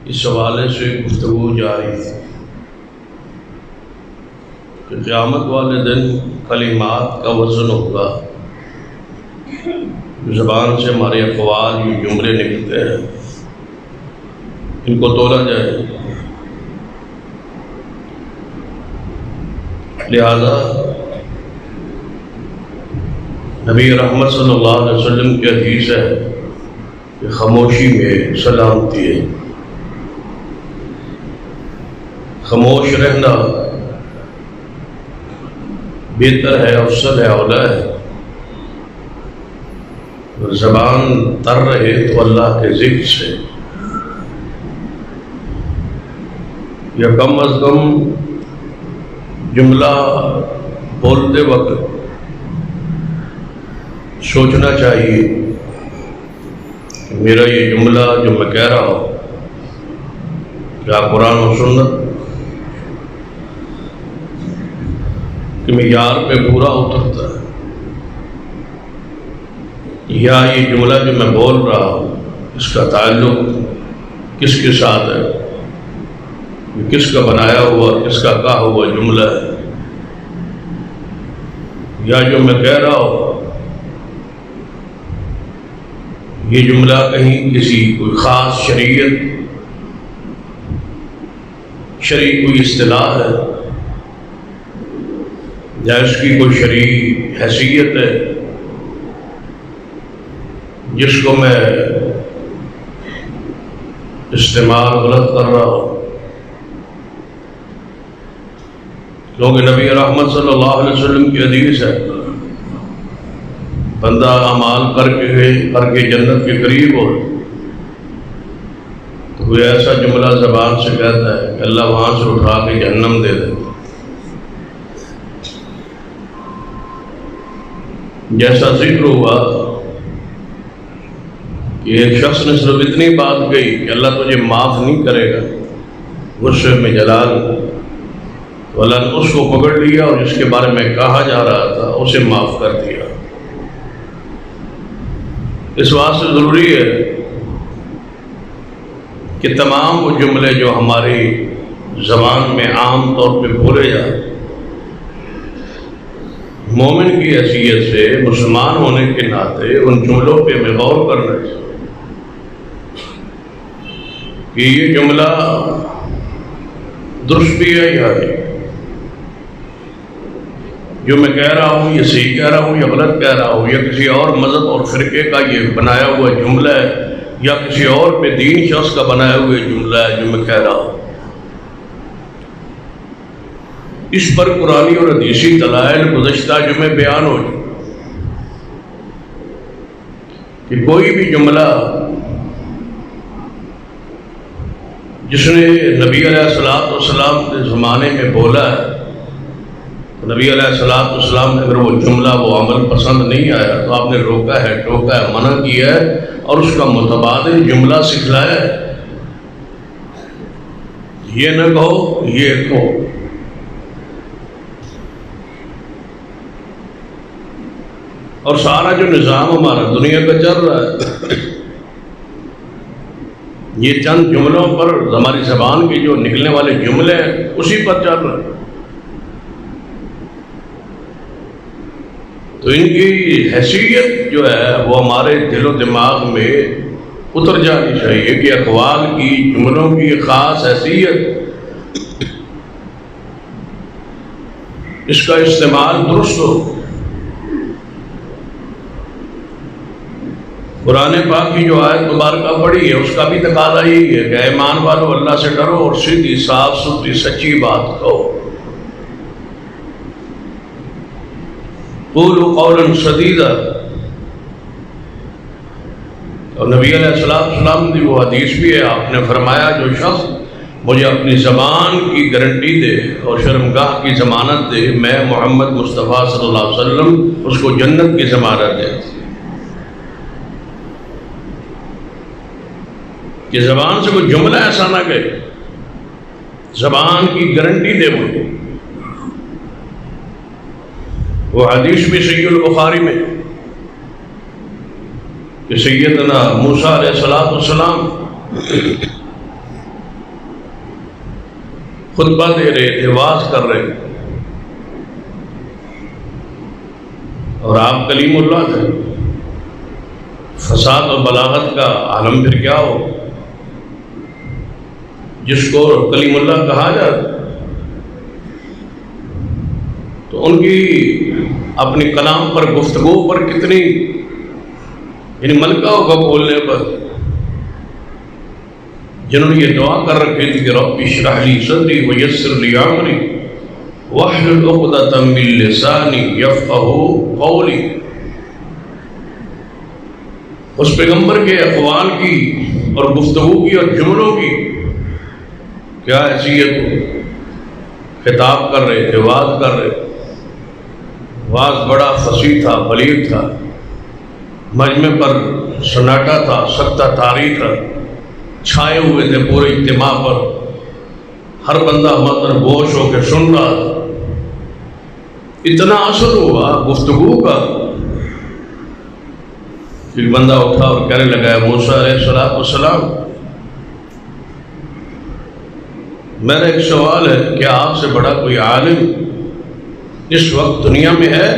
اس حوالے سے گفتگو جاری ہے کہ قیامت والے دن کلمات کا وزن ہوگا، زبان سے ہمارے اقوال یہ جملے نکلتے ہیں، ان کو تولا جائے۔ لہذا نبی رحمت صلی اللہ علیہ وسلم کی حدیث ہے کہ خاموشی میں سلامتی ہے، خاموش رہنا بہتر ہے، افضل ہے، اولا ہے۔ زبان تر رہے تو اللہ کے ذکر سے، یا کم از کم جملہ بولتے وقت سوچنا چاہیے کہ میرا یہ جملہ جو میں کہہ رہا ہوں کیا قرآن و سنت کہ معیار پہ پورا اترتا ہے، یا یہ جملہ جو میں بول رہا ہوں اس کا تعلق کس کے ساتھ ہے، یہ کس کا بنایا ہوا، کس کا کہا ہوا جملہ ہے، یا جو میں کہہ رہا ہوں یہ جملہ کہیں کسی کوئی خاص شریعت، شرعی کوئی اصطلاح ہے، یا اس کی کوئی شرعی حیثیت ہے جس کو میں استعمال غلط کر رہا ہوں۔ کیونکہ نبی رحمت صلی اللہ علیہ وسلم کی حدیث ہے، بندہ اعمال کر کے جنت کے قریب ہو تو کوئی ایسا جملہ زبان سے کہتا ہے کہ اللہ وہاں سے اٹھا کے جہنم دے دے۔ جیسا ذکر ہوا کہ ایک شخص نے صرف اتنی بات کہی کہ اللہ تجھے معاف نہیں کرے گا، غصے میں جلال، تو اللہ نے اس کو پکڑ لیا اور جس کے بارے میں کہا جا رہا تھا اسے معاف کر دیا۔ اس واسطے ضروری ہے کہ تمام وہ جملے جو ہماری زبان میں عام طور پہ بولے جائیں، مومن کی حیثیت سے، مسلمان ہونے کے ناطے ان جملوں پہ ہمیں غور کرنا چاہیے کہ یہ جملہ درست بھی ہے یا نہیں، جو میں کہہ رہا ہوں یہ صحیح کہہ رہا ہوں یا غلط کہہ رہا ہوں، یا کسی اور مذہب اور فرقے کا یہ بنایا ہوا جملہ ہے، یا کسی اور بے دین شخص کا بنایا ہوا جملہ ہے جو میں کہہ رہا ہوں۔ اس پر قرآنی اور حدیثی دلائل گزشتہ جمعے بیان ہو جائے کہ کوئی بھی جملہ جس نے نبی علیہ السلام کے زمانے میں بولا ہے، نبی علیہ السلام نے اگر وہ جملہ وہ عمل پسند نہیں آیا تو آپ نے روکا ہے، ٹوکا ہے، منع کیا ہے اور اس کا متبادل جملہ سکھلایا ہے۔ یہ نہ کہو، یہ کہو۔ اور سارا جو نظام ہمارا دنیا کا چل رہا ہے یہ چند جملوں پر، ہماری زبان کے جو نکلنے والے جملے ہیں اسی پر چل رہا ہے، تو ان کی حیثیت جو ہے وہ ہمارے دل و دماغ میں اتر جانی چاہیے کہ اقوال کی، جملوں کی خاص حیثیت، اس کا استعمال درست ہو۔ قرآن پاک کی جو آیت مبارکہ پڑھی ہے اس کا بھی تقاضا یہی ہے کہ اے ایمان والو اللہ سے ڈرو اور سیدھی صاف ستھری سچی بات کہو۔ قولوا قولا سدیدا، اور نبی علیہ السلام کی وہ حدیث بھی ہے، آپ نے فرمایا جو شخص مجھے اپنی زبان کی گارنٹی دے اور شرمگاہ کی ضمانت دے، میں محمد مصطفیٰ صلی اللہ علیہ وسلم اس کو جنت کی ضمانت دے۔ کہ زبان سے کوئی جملہ ایسا نہ کہے، زبان کی گارنٹی دے وہ حدیث بھی صحیح البخاری میں کہ سیدنا موسیٰ علیہ السلام خطبہ دے رہے تھے، واعظ کر رہے تھے، اور آپ کلیم اللہ تھے۔ فساد و بلاغت کا عالم پھر کیا ہو جس کو کلیم اللہ کہا جاتا؟ تو ان کی اپنی کلام پر، گفتگو پر کتنی یعنی ملکہ ہوگا بولنے پر، جنہوں نے یہ دعا کر رکھی تھی کہ رب اشرح لی صدری ویسر لی امری واحلل عقدۃ من لسانی یفقہوا قولی۔ اس پیغمبر کے اقوال کی اور گفتگو کی اور جملوں کی کیا حیثیت ہو؟ خطاب کر رہے تھے، واعظ کر رہے تھے، واعظ بڑا فصیح تھا، بلیغ تھا، مجمع پر سناٹا تھا، سکتہ طاری تھا، چھائے ہوئے تھے پورے اجتماع پر، ہر بندہ متن گوش ہو کے سن رہا تھا۔ اتنا اثر ہوا گفتگو کا، ایک بندہ اٹھا اور کہنے لگا ہے موسیٰ علیہ السلام، میرا ایک سوال ہے، کیا آپ سے بڑا کوئی عالم اس وقت دنیا میں ہے؟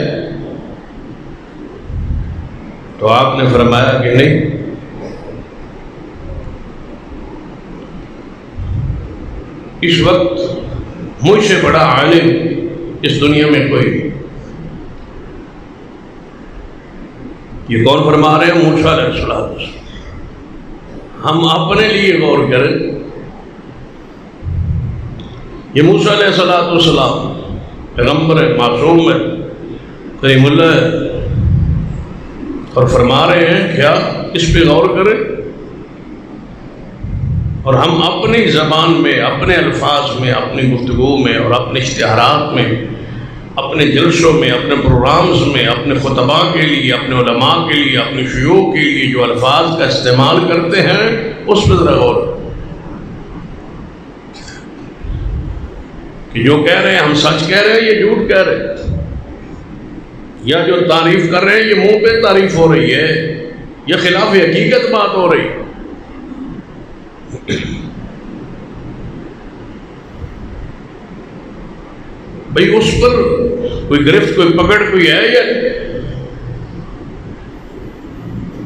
تو آپ نے فرمایا کہ نہیں، اس وقت مجھ سے بڑا عالم اس دنیا میں کوئی نہیں۔ یہ کون فرما رہے ہیں؟ موسیٰ علیہ السلام۔ ہم اپنے لیے غور کریں، یہ موسیٰ علیہ السلام پیغمبر ہے، معصوم ہے، کریم اللہ ہے، اور فرما رہے ہیں کیا اس پہ غور کریں؟ اور ہم اپنی زبان میں، اپنے الفاظ میں، اپنی گفتگو میں اور اپنے اشتہارات میں، اپنے جلسوں میں، اپنے پروگرامز میں، اپنے خطباء کے لیے، اپنے علماء کے لیے، اپنے شیوخ کے لیے جو الفاظ کا استعمال کرتے ہیں اس پہ ذرا غور کہ جو کہہ رہے ہیں ہم سچ کہہ رہے ہیں یہ جھوٹ کہہ رہے ہیں، یا جو تعریف کر رہے ہیں یہ منہ پہ تعریف ہو رہی ہے یا خلاف حقیقت بات ہو رہی ہے۔ بھئی اس پر کوئی گرفت، کوئی پکڑ کوئی ہے یا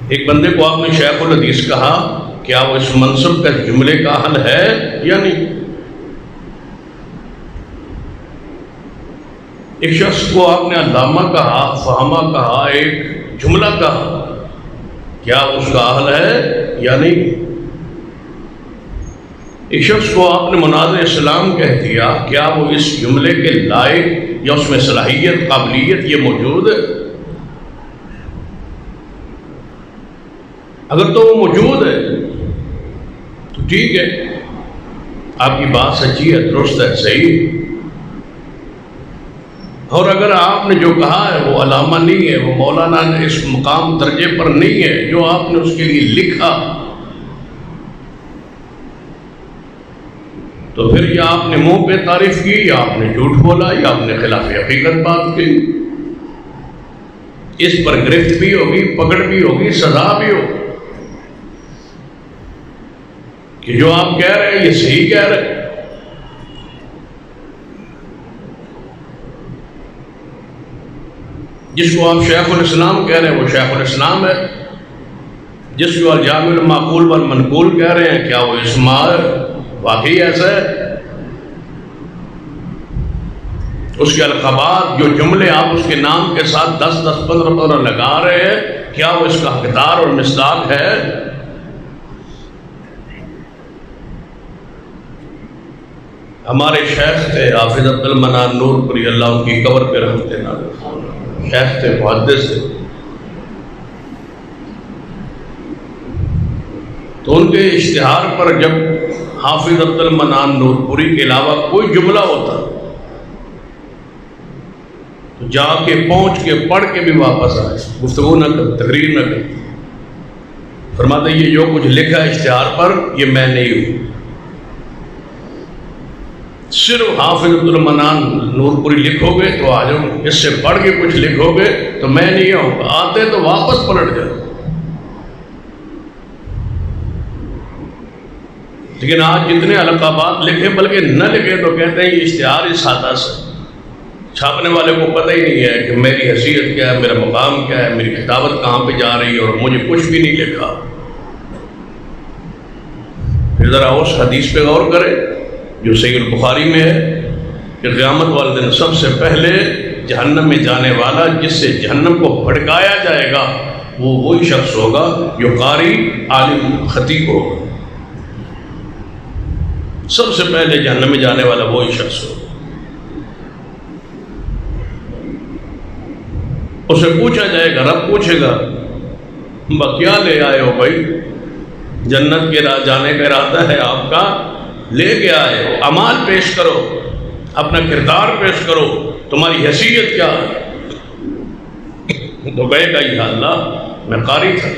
ایک بندے کو آپ نے شیخ الحدیث کہا، کیا وہ اس منصب کا جملے کا حل ہے یا نہیں؟ ایک شخص کو آپ نے علامہ کہا، فہمہ کہا، ایک جملہ کہا، کیا اس کا حل ہے یا نہیں؟ ایک شخص کو آپ نے مناظر اسلام کہہ دیا، کیا وہ اس جملے کے لائق یا اس میں صلاحیت، قابلیت یہ موجود ہے؟ اگر تو وہ موجود ہے تو ٹھیک ہے، آپ کی بات سچی ہے، درست ہے، صحیح۔ اور اگر آپ نے جو کہا ہے وہ علامہ نہیں ہے، وہ مولانا نے اس مقام درجے پر نہیں ہے جو آپ نے اس کے لیے لکھا، تو پھر یا آپ نے منہ پہ تعریف کی، یا آپ نے جھوٹ بولا، یا آپ نے خلاف حقیقت بات کی۔ اس پر گرفت بھی ہوگی، پکڑ بھی ہوگی، سزا بھی ہوگی کہ جو آپ کہہ رہے ہیں یہ صحیح کہہ رہے ہیں۔ جس کو آپ شیخ الاسلام کہہ رہے ہیں وہ شیخ الاسلام ہے، جس کو آپ جامع المعقول والمنقول کہہ رہے ہیں کیا وہ اسما واقعی ایسا ہے؟ اس کے القابات، جو جملے آپ اس کے نام کے ساتھ 10 15 لگا رہے ہیں، کیا وہ اس کا حقدار اور مصداق ہے؟ ہمارے شیخ تھے حافظ عبد المنان نور پوری، اللہ ان کی قبر پہ رحمت نازل، شیخ تھے، محدث تھے، تو ان کے اشتہار پر جب حافظ عبد المنان نور پوری کے علاوہ کوئی جملہ ہوتا تو جا کے پہنچ کے پڑھ کے بھی واپس آئے، گفتگو نہ کر، تقریر نہ کر، فرماتے یہ جو کچھ لکھا ہے اشتہار پر یہ میں نہیں ہوں، صرف حافظ عبد المنان نور پوری لکھو گے تو آ جاؤ، اس سے پڑھ کے کچھ لکھو گے تو میں نہیں آؤں گا، آتے تو واپس پلٹ جاؤ۔ لیکن آج جتنے القابات لکھے بلکہ نہ لکھے تو کہتے ہیں یہ اشتہار اس سادہ سے، چھاپنے والے کو پتہ ہی نہیں ہے کہ میری حیثیت کیا ہے، میرا مقام کیا ہے، میری خطابت کہاں پہ جا رہی ہے، اور مجھے کچھ بھی نہیں لکھا۔ پھر ذرا اس حدیث پہ غور کرے جو صحیح البخاری میں ہے کہ قیامت والے دن سب سے پہلے جہنم میں جانے والا جس سے جہنم کو بھڑکایا جائے گا وہ وہی شخص ہوگا جو قاری عالم خطیب ہوگا۔ سب سے پہلے جہنم میں جانے والا وہی شخص ہوگا۔ اسے پوچھا جائے گا، رب پوچھے گا کیا لے آئے ہو بھائی؟ جنت کے راہ جانے کا ارادہ ہے آپ کا، لے کے آئے ہو، اعمال پیش کرو، اپنا کردار پیش کرو، تمہاری حیثیت کیا ہے؟ تو کہے گا یا اللہ میں قاری تھا،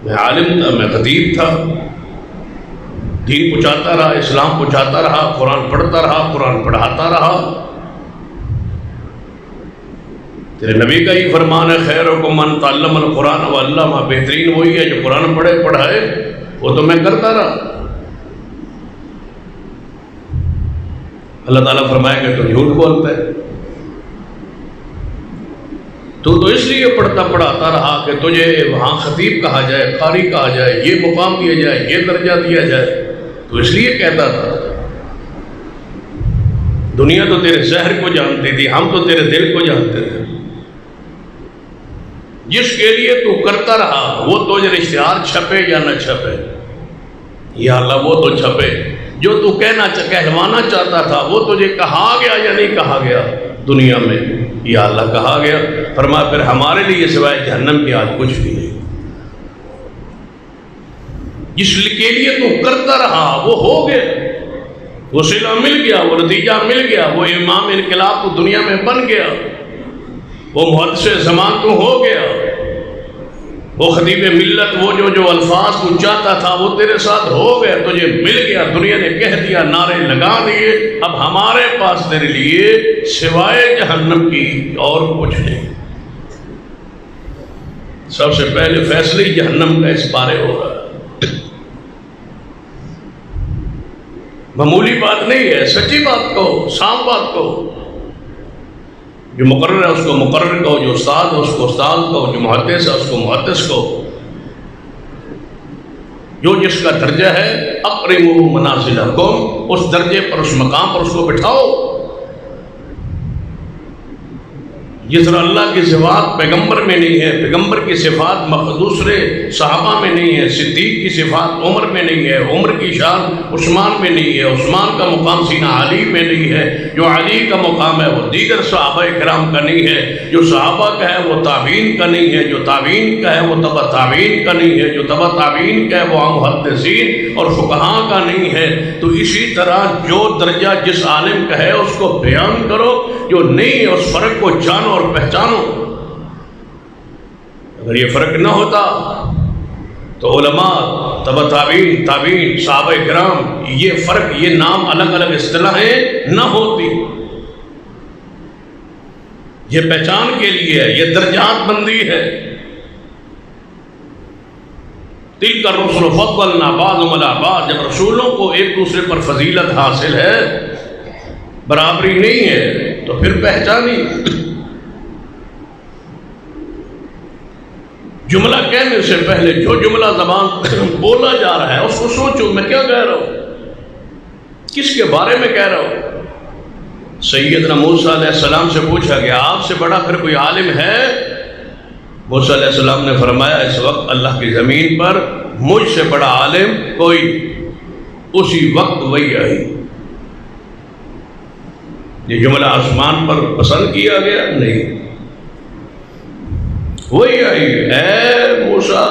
میں عالم تھا، میں خطیب تھا، دین پہنچاتا رہا، اسلام پہنچاتا رہا، قرآن پڑھتا رہا، قرآن پڑھاتا رہا۔ تیرے نبی کا ہی فرمان ہے خیرکم من تعلم القرآن وعلمہ، بہترین وہی ہے جو قرآن پڑھے پڑھائے، وہ تو میں کرتا رہا۔ اللہ تعالیٰ فرمائے کہ تو جھوٹ بولتا ہے، تو اس لیے پڑھتا پڑھاتا رہا کہ تجھے وہاں خطیب کہا جائے، قاری کہا جائے، یہ مقام دیا جائے، یہ درجہ دیا جائے، تو اس لیے کہتا تھا۔ دنیا تو تیرے ظاہر کو جانتی تھی، ہم تو تیرے دل کو جانتے تھے۔ جس کے لیے تو کرتا رہا وہ تجھے اشتہار چھپے یا نہ چھپے، یا اللہ وہ تو چھپے، جو تو کہلوانا چاہتا تھا وہ تجھے کہا گیا یا نہیں کہا گیا دنیا میں، یا اللہ کہا گیا۔ فرمایا پھر ہمارے لیے سوائے جہنم کی آج کچھ بھی نہیں۔ جس کے لیے تو کرتا رہا وہ ہو گیا، وہ صلہ مل گیا، وہ نتیجہ مل گیا، وہ امام انقلاب تو دنیا میں بن گیا، وہ محدث زمان تو ہو گیا، وہ خطیب ملت، وہ جو الفاظ تو چاہتا تھا وہ تیرے ساتھ ہو گیا، تجھے مل گیا، دنیا نے کہہ دیا، نعرے لگا دیے، اب ہمارے پاس تیرے لیے سوائے جہنم کی اور کچھ نہیں۔ سب سے پہلے فیصلے جہنم کا اس بارے ہو رہا ہے۔ معمولی بات نہیں ہے، سچی بات کہو، صاف بات کہو۔ جو مقرر ہے اس کو مقرر کہو، جو استاد ہے اس کو استاد کہو، جو محدث ہے اس کو محدث کہو، جو جس کا درجہ ہے اقرموا منازلکم، اس درجے پر، اس مقام پر اس کو بٹھاؤ۔ جس طرح اللہ کی صفات پیغمبر میں نہیں ہے، پیغمبر کی صفات دوسرے صحابہ میں نہیں ہے، صدیق کی صفات عمر میں نہیں ہے، عمر کی شان عثمان میں نہیں ہے، عثمان کا مقام سینہ علی میں نہیں ہے، جو علی کا مقام ہے وہ دیگر صحابہ کرام کا نہیں ہے، جو صحابہ کا ہے وہ تابعین کا نہیں ہے، جو تابعین کا ہے وہ تبع تابعین کا نہیں ہے، جو تبع تابعین کا ہے وہ محدثین اور فقہاء کا نہیں ہے۔ تو اسی طرح جو درجہ جس عالم کا ہے اس کو بیان کرو، جو نہیں ہے اس فرق کو جانو اور پہچانو۔ اگر یہ فرق نہ ہوتا تو علماء، تبع تابعین، تابعین، صحابہ کرام، یہ فرق، یہ نام الگ الگ اصطلاحیں نہ ہوتی۔ یہ پہچان کے لیے ہے، یہ درجات بندی ہے۔ تلک الرسل فضلنا بعضهم علی بعض، جب رسولوں کو ایک دوسرے پر فضیلت حاصل ہے، برابری نہیں ہے، تو پھر پہچانی۔ جملہ کہنے سے پہلے جو جملہ زبان بولا جا رہا ہے اس کو سوچو، میں کیا کہہ رہا ہوں، کس کے بارے میں کہہ رہا ہوں۔ سیدنا موسیٰ علیہ السلام سے پوچھا گیا آپ سے بڑا پھر کوئی عالم ہے؟ موسیٰ علیہ السلام نے فرمایا اس وقت اللہ کی زمین پر مجھ سے بڑا عالم کوئی، اسی وقت وہی آئی۔ یہ جملہ آسمان پر پسند کیا گیا نہیں، وہی آئی۔ اے موسیٰ،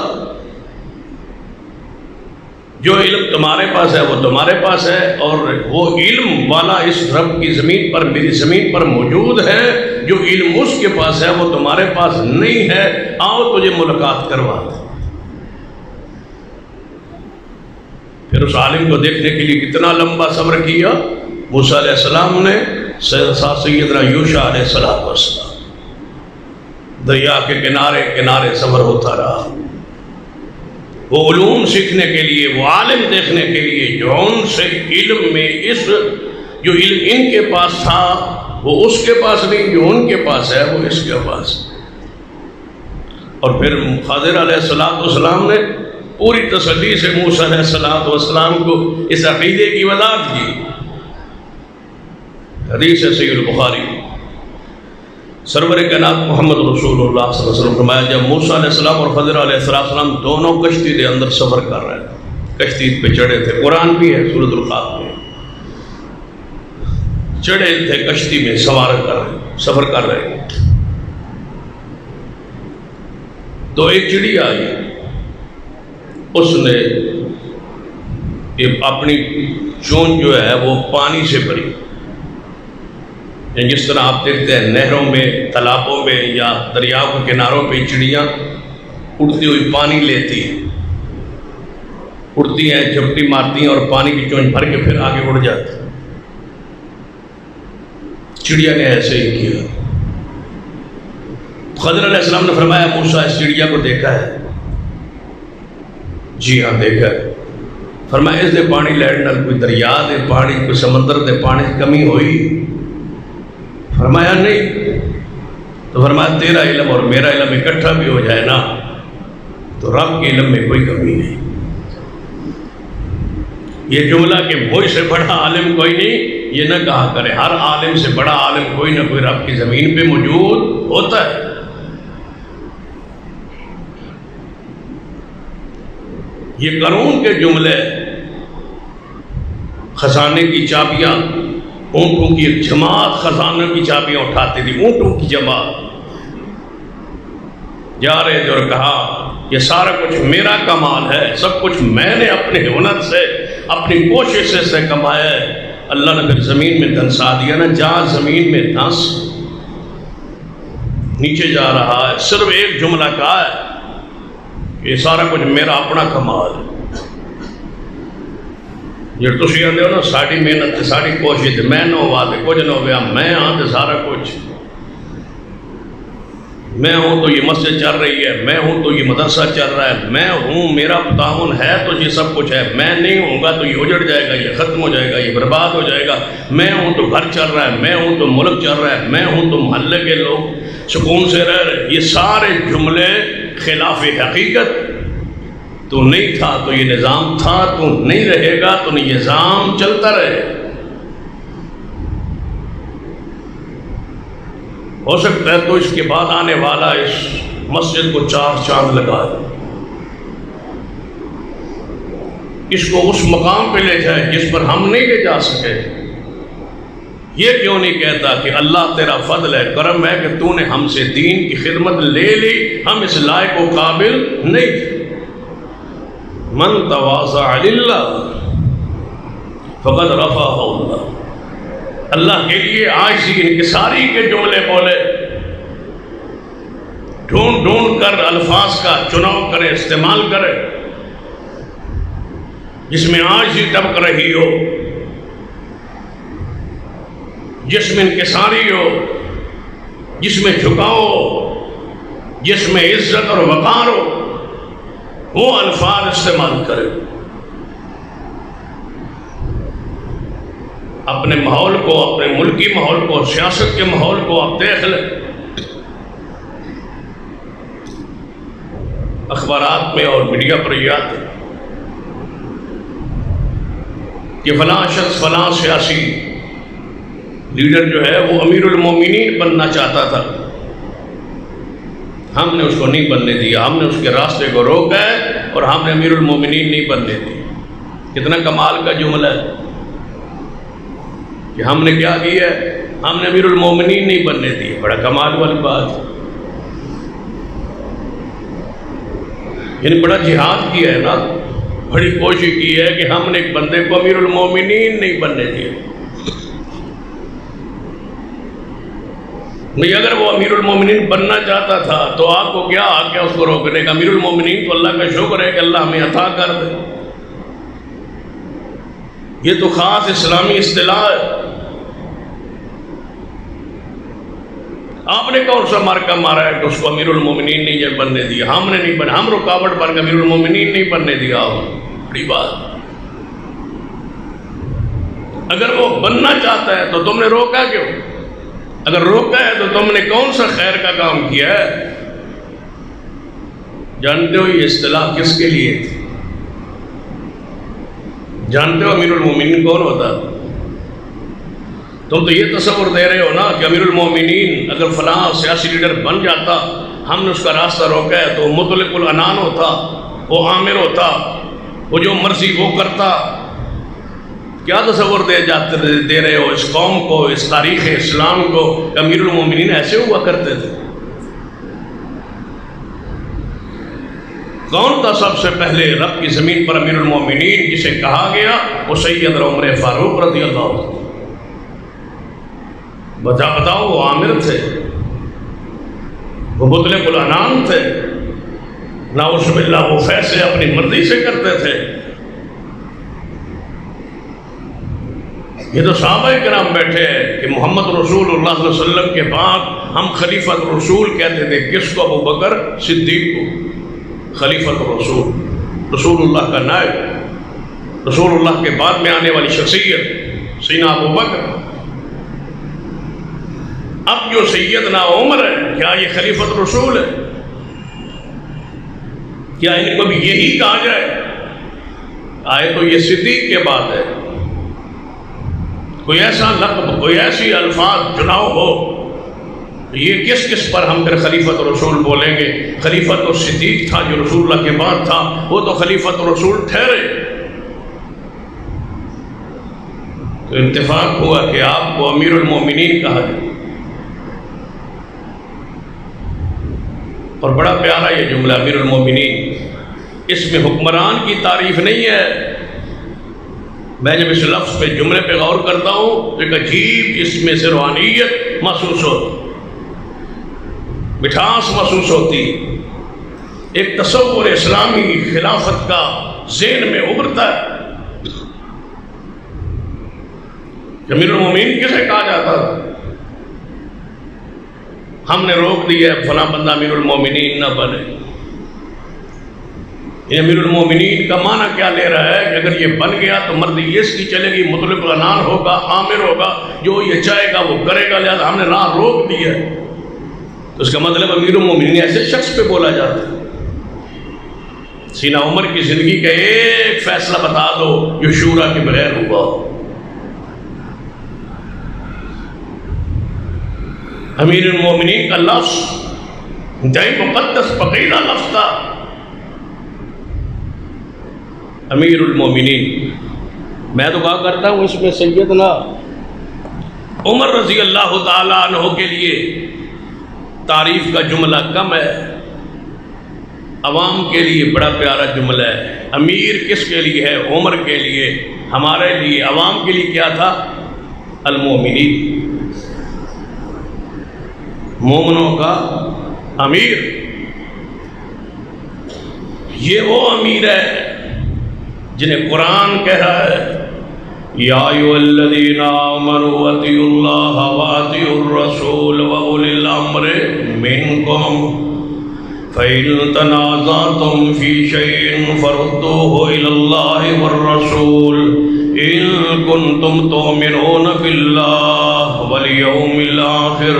جو علم تمہارے پاس ہے وہ تمہارے پاس ہے، اور وہ علم والا اس رب کی زمین پر، میری زمین پر موجود ہے، جو علم اس کے پاس ہے وہ تمہارے پاس نہیں ہے، آؤ تجھے ملاقات کروا دیں۔ پھر اس عالم کو دیکھنے کے لیے کتنا لمبا صبر کیا موسیٰ علیہ السلام نے، سیدنا یوشع علیہ السلام، دریا کے کنارے کنارے صبر ہوتا رہا۔ وہ علوم سیکھنے کے لیے، وہ عالم دیکھنے کے لیے جو ان سے علم میں جو علم ان کے پاس تھا وہ اس کے پاس نہیں، جو ان کے پاس ہے وہ اس کے پاس۔ اور پھر خضر علیہ السلام نے پوری تسلی سے موسیٰ علیہ السلام کو اس عقیدے کی وضاحت کی۔ حدیث ہے صحیح البخاری، سرور کائنات محمد رسول اللہ صلی اللہ علیہ وسلم فرمایا جب موسیٰ علیہ السلام اور خضر علیہ السلام دونوں کشتی کے اندر سفر کر رہے تھے، کشتی پہ چڑھے تھے، قرآن بھی ہے سورۃ القاف میں، چڑھے تھے کشتی میں، سفر کر رہے ہیں، تو ایک چڑیا آئی، اس نے اپنی چونچ جو ہے وہ پانی سے بھری، جس طرح آپ دیکھتے ہیں نہروں میں، تالابوں میں یا دریاؤں کے کناروں پہ چڑیاں اڑتی ہوئی پانی لیتی ہیں، اڑتی ہیں، جھپٹی مارتی ہیں اور پانی کی چونچ بھر کے پھر آگے اڑ جاتی ہیں۔ چڑیا نے ایسے ہی کیا۔ خضر علیہ السلام نے فرمایا موسیٰ اس چڑیا کو دیکھا ہے؟ جی ہاں دیکھا ہے۔ فرمایا اس دے پانی لیڑ نال کوئی دریا دے پانی، کوئی سمندر دے پانی کمی ہوئی؟ فرمایا نہیں۔ تو فرمایا تیرا علم اور میرا علم اکٹھا بھی ہو جائے نا تو رب کے علم میں کوئی کمی نہیں۔ یہ جملہ کہ مجھ سے بڑا عالم کوئی نہیں یہ نہ کہا کرے، ہر عالم سے بڑا عالم کوئی نہ کوئی رب کی زمین پہ موجود ہوتا ہے۔ یہ قارون کے جملے خزانے کی چابیاں، اونٹوں کی ایک جماعت خزانے کی چابیاں اٹھاتی تھی، اونٹوں کی جماعت جا رہے تھے اور کہا یہ سارا کچھ میرا کمال ہے، سب کچھ میں نے اپنے ہنر سے، اپنی کوشش سے کمایا ہے۔ اللہ نے پھر زمین میں دھنسا دیا نا، جہاں زمین میں دھنس نیچے جا رہا ہے، صرف ایک جملہ کہا ہے یہ سارا کچھ میرا اپنا کمال ہے۔ جو تسی آتے ہو نا ساری محنت ساری کوشش میں نہ ہوا تو کچھ نہ ہوا، میں ہاں تو سارا کچھ، میں ہوں تو یہ مسجد چل رہی ہے، میں ہوں تو یہ مدرسہ چل رہا ہے، میں ہوں میرا تعاون ہے تو یہ سب کچھ ہے، میں نہیں ہوں گا تو یہ اجڑ جائے گا، یہ ختم ہو جائے گا، یہ برباد ہو جائے گا، میں ہوں تو گھر چل رہا ہے، میں ہوں تو ملک چل رہا ہے، میں ہوں تو محلے کے لوگ سکون سے رہ رہے۔ یہ سارے جملے خلاف حقیقت۔ تو نہیں تھا تو یہ نظام تھا، تو نہیں رہے گا تو نہیں نظام چلتا رہے۔ ہو سکتا ہے تو اس کے بعد آنے والا اس مسجد کو 4 چاند لگا دے، اس کو اس مقام پہ لے جائے جس پر ہم نہیں لے جا سکے۔ یہ کیوں نہیں کہتا کہ اللہ تیرا فضل ہے، کرم ہے کہ تو نے ہم سے دین کی خدمت لے لی، ہم اس لائق و قابل نہیں تھے۔ من تواضع للہ فقد رفعہ اللہ، اللہ کے لیے عاجزی انکساری کے جملے بولے، ڈھونڈ ڈھونڈ کر الفاظ کا چناؤ کرے، استعمال کرے جس میں عاجزی ٹپک رہی ہو، جس میں انکساری ہو، جس میں جھکاؤ ہو، جس میں عزت اور وقار ہو، وہ الفاظ استعمال کرے۔ اپنے ماحول کو، اپنے ملکی ماحول کو، سیاست کے ماحول کو آپ دیکھ لیں، اخبارات میں اور میڈیا پر یہ آتے کہ فلاں شخص، فلاں سیاسی لیڈر جو ہے وہ امیر المومنین بننا چاہتا تھا، ہم نے اس کو نہیں بننے دیا، ہم نے اس کے راستے کو روکا ہے اور ہم نے امیر المومنین نہیں بننے دی۔ کتنا کمال کا جملہ ہے کہ ہم نے کیا کیا ہے، ہم نے امیر المومنین نہیں بننے دی، بڑا کمال والی بات ہے۔ یعنی بڑا جہاد کیا ہے نا، بڑی کوشش کی ہے کہ ہم نے ایک بندے کو امیر المومنین نہیں بننے دیا۔ نہیں، اگر وہ امیر المومنین بننا چاہتا تھا تو آپ کو کیا آ گیا اس کو روکنے کا؟ امیر المومنین تو اللہ کا شکر ہے کہ اللہ ہمیں عطا کر دے، یہ تو خاص اسلامی اصطلاح ہے۔ آپ نے کون سا مارکا مارا ہے کہ اس کو امیر المومنین نہیں بننے دیا؟ ہم نے نہیں بنا، ہم رکاوٹ بن کے امیر المومنین نہیں بننے دیا۔ بڑی بات، اگر وہ بننا چاہتا ہے تو تم نے روکا کیوں؟ اگر روکا ہے تو تم نے کون سا خیر کا کام کیا ہے؟ جانتے ہو یہ اصطلاح کس کے لیے تھی؟ جانتے ہو امیر المومنین کون ہوتا؟ تم تو یہ تصور دے رہے ہو نا کہ امیر المومنین اگر فلاں سیاسی لیڈر بن جاتا، ہم نے اس کا راستہ روکا ہے، تو وہ مطلق العنان ہوتا، وہ عامر ہوتا، وہ جو مرضی وہ کرتا۔ کیا تصور دے رہے ہو اس قوم کو، اس تاریخ اسلام کو کہ امیر المومنین ایسے ہوا کرتے تھے؟ کون تھا سب سے پہلے رب کی زمین پر امیر المومنین جسے کہا گیا؟ وہ سید عمر فاروق رضی اللہ عنہ۔ بتاؤ، وہ عامر تھے، وہ مطلق العنان تھے، نعوذ باللہ وہ فیصلے اپنی مرضی سے کرتے تھے۔ یہ تو صحابہ کرام بیٹھے ہیں کہ محمد رسول اللہ صلی اللہ علیہ وسلم کے بعد ہم خلیفۃ رسول کہتے تھے۔ کس کو؟ ابو بکر صدیق کو خلیفۃ رسول، رسول اللہ کا نائب، رسول اللہ کے بعد میں آنے والی شخصیت سیدنا ابو بکر۔ اب جو سیدنا عمر ہے، کیا یہ خلیفۃ رسول ہے؟ کیا ان کو بھی یہی کہا جائے؟ آئے تو یہ صدیق کے بعد ہے۔ کوئی ایسا لقب، کوئی ایسی الفاظ چناؤ ہو، یہ کس پر ہم پھر خلیفۃ رسول بولیں گے؟ خلیفۃ تو صدیق تھا جو رسول اللہ کے بعد تھا، وہ تو خلیفۃ رسول ٹھہرے۔ تو اتفاق ہوا کہ آپ کو امیر المومنین کہا جائے۔ اور بڑا پیارا یہ جملہ امیر المومنین، اس میں حکمران کی تعریف نہیں ہے۔ میں جب اس لفظ پہ، جملے پہ غور کرتا ہوں تو ایک عجیب اس میں سے روحانیت محسوس ہوتی، مٹھاس محسوس ہوتی، ایک تصور اسلامی خلافت کا ذہن میں ابھرتا ہے۔ امیر المومنین کسے کہا جاتا تھا؟ ہم نے روک دیا ہے فلاں بندہ امیر المومنین نہ بنے۔ یہ امیر المومنین کا معنی کیا لے رہا ہے کہ اگر یہ بن گیا تو مرضی یہ اس کی چلے گی، مطلق العنان ہوگا، عامر ہوگا، جو یہ چاہے گا وہ کرے گا، لہذا ہم نے راہ روک دی ہے۔ تو اس کا مطلب امیر المومنین ایسے شخص پہ بولا جاتا ہے۔ سیدنا عمر کی زندگی کا ایک فیصلہ بتا دو جو شورا کے بغیر ہوا۔ امیر المومنین کا لفظ جائے مقدس پقیدہ لفظ تھا۔ امیر المومنین، میں تو کہا کرتا ہوں اس میں سیدنا عمر رضی اللہ تعالیٰ عنہ کے لیے تعریف کا جملہ کم ہے، عوام کے لیے بڑا پیارا جملہ ہے۔ امیر کس کے لیے ہے؟ عمر کے لیے، ہمارے لیے، عوام کے لیے کیا تھا؟ المومنین، مومنوں کا امیر۔ یہ وہ امیر ہے جنہیں قرآن کہہ رہا ہے یا ایھا الذین آمنوا اطیعوا اللہ واطیعوا الرسول واولی الامر منکم فإن تنازعتم فی شیء فردوہ الی اللہ والرسول ان کنتم تؤمنون باللہ والیوم الآخر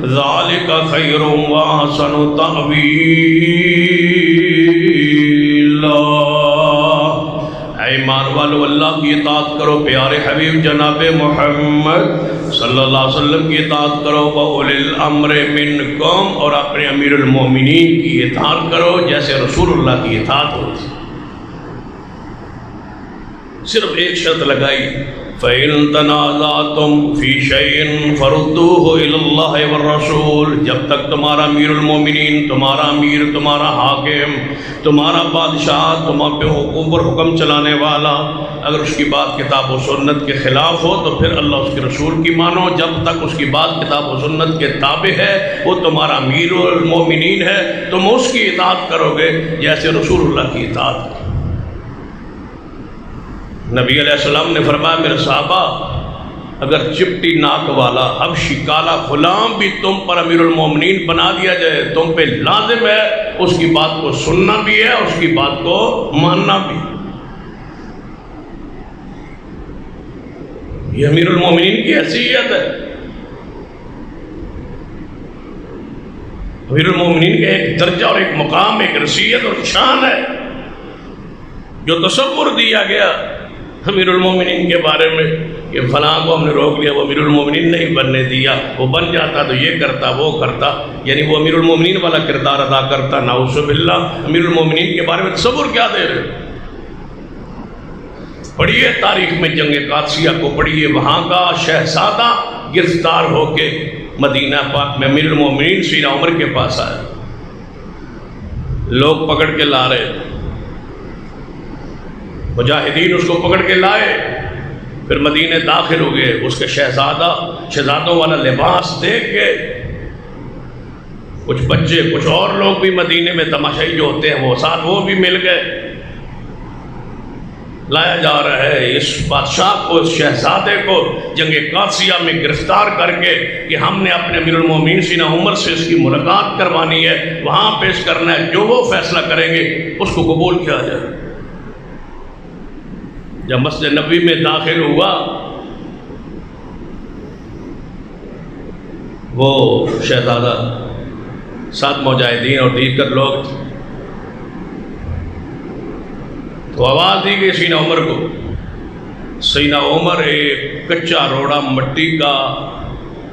ذالک خیر واحسن تأویلا۔ ایمان والو اللہ کی اطاعت کرو، پیارے حبیب جناب محمد صلی اللہ علیہ وسلم کی اطاعت کرو، وَأُولِي الْأَمْرِ مِنْكُمْ، اور اپنے امیر المومنین کی اطاعت کرو جیسے رسول اللہ کی اطاعت ہوتی۔ صرف ایک شرط لگائی، فَإِن تَنَازَعْتُمْ فِي شَيْءٍ فَرُدُّوهُ إِلَى اللَّهِ وَالرَّسُولِ، جب تک تمہارا امیر المومنین، تمہارا امیر، تمہارا حاکم، تمہارا بادشاہ، تمہارے پہ حکم پر حکم چلانے والا اگر اس کی بات کتاب و سنت کے خلاف ہو تو پھر اللہ اس کے رسول کی مانو۔ جب تک اس کی بات کتاب و سنت کے تابع ہے، وہ تمہارا امیر المومنین ہے، تم اس کی اطاعت کرو گے جیسے رسول اللہ کی اطاعت کرو۔ نبی علیہ السلام نے فرمایا میرے صحابہ اگر چپٹی ناک والا حبشی کالا غلام بھی تم پر امیر المومنین بنا دیا جائے، تم پہ لازم ہے اس کی بات کو سننا بھی ہے، اس کی بات کو ماننا بھی۔ یہ امیر المومنین کی حیثیت ہے۔ امیر المومنین کا ایک درجہ اور ایک مقام، ایک رسیت اور شان ہے۔ جو تصور دیا گیا امیر المومنین کے بارے میں کہ فلاں کو ہم نے روک لیا، وہ امیر المومنین نہیں بننے دیا، وہ بن جاتا تو یہ کرتا وہ کرتا، یعنی وہ امیر المومنین والا کردار ادا کرتا، نعوذ باللہ۔ امیر المومنین کے بارے میں تصور کیا دے رہے؟ پڑھیے تاریخ میں جنگ قادسیہ کو پڑھیے، وہاں کا شہزادہ گرفتار ہو کے مدینہ پاک میں امیر المومنین سیدنا عمر کے پاس آیا، لوگ پکڑ کے لا رہے، مجاہدین اس کو پکڑ کے لائے، پھر مدینے داخل ہو گئے۔ اس کے شہزادوں والا لباس دیکھ کے کچھ بچے، کچھ اور لوگ بھی مدینے میں تماشائی جو ہوتے ہیں وہ ساتھ وہ بھی مل گئے۔ لایا جا رہا ہے اس بادشاہ کو، اس شہزادے کو جنگ قادسیہ میں گرفتار کر کے کہ ہم نے اپنے امیر المومنین سیدنا عمر سے اس کی ملاقات کروانی ہے، وہاں پیش کرنا ہے، جو وہ فیصلہ کریں گے اس کو قبول کیا جائے۔ جب مسجد نبوی میں داخل ہوا، وہ شہزادہ ساتھ مجاہدین اور دیگر لوگ، تو آواز دی گئی سیدنا عمر کو۔ سیدنا عمر ایک کچا روڑا مٹی کا،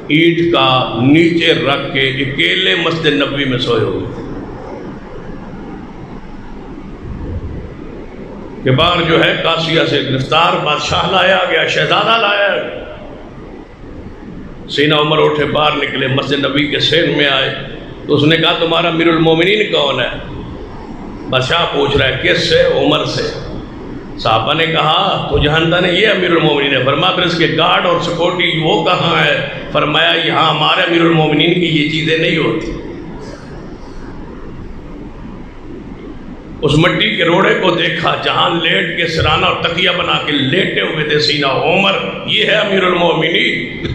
اینٹ کا نیچے رکھ کے اکیلے مسجد نبوی میں سوئے ہوئے کہ باہر جو ہے قادسیہ سے گرفتار بادشاہ لایا گیا، شہزادہ لایا۔ سیدنا عمر اٹھے، باہر نکلے، مسجد نبوی کے سین میں آئے تو اس نے کہا تمہارا امیر المومنین کون ہے؟ بادشاہ پوچھ رہا ہے کس سے؟ عمر سے۔ صحابہ نے کہا تو جانتا نہیں یہ امیر المومنین ہے؟ فرمایا پھر اس کے گارڈ اور سیکورٹی وہ کہاں ہے؟ فرمایا یہاں ہمارے امیر المومنین کی یہ چیزیں نہیں ہوتی۔ اس مٹی کے روڑے کو دیکھا جہاں لیٹ کے سرانہ اور تکیہ بنا کے لیٹے ہوئے تھے سیدنا عمر، یہ ہے امیر المومنین۔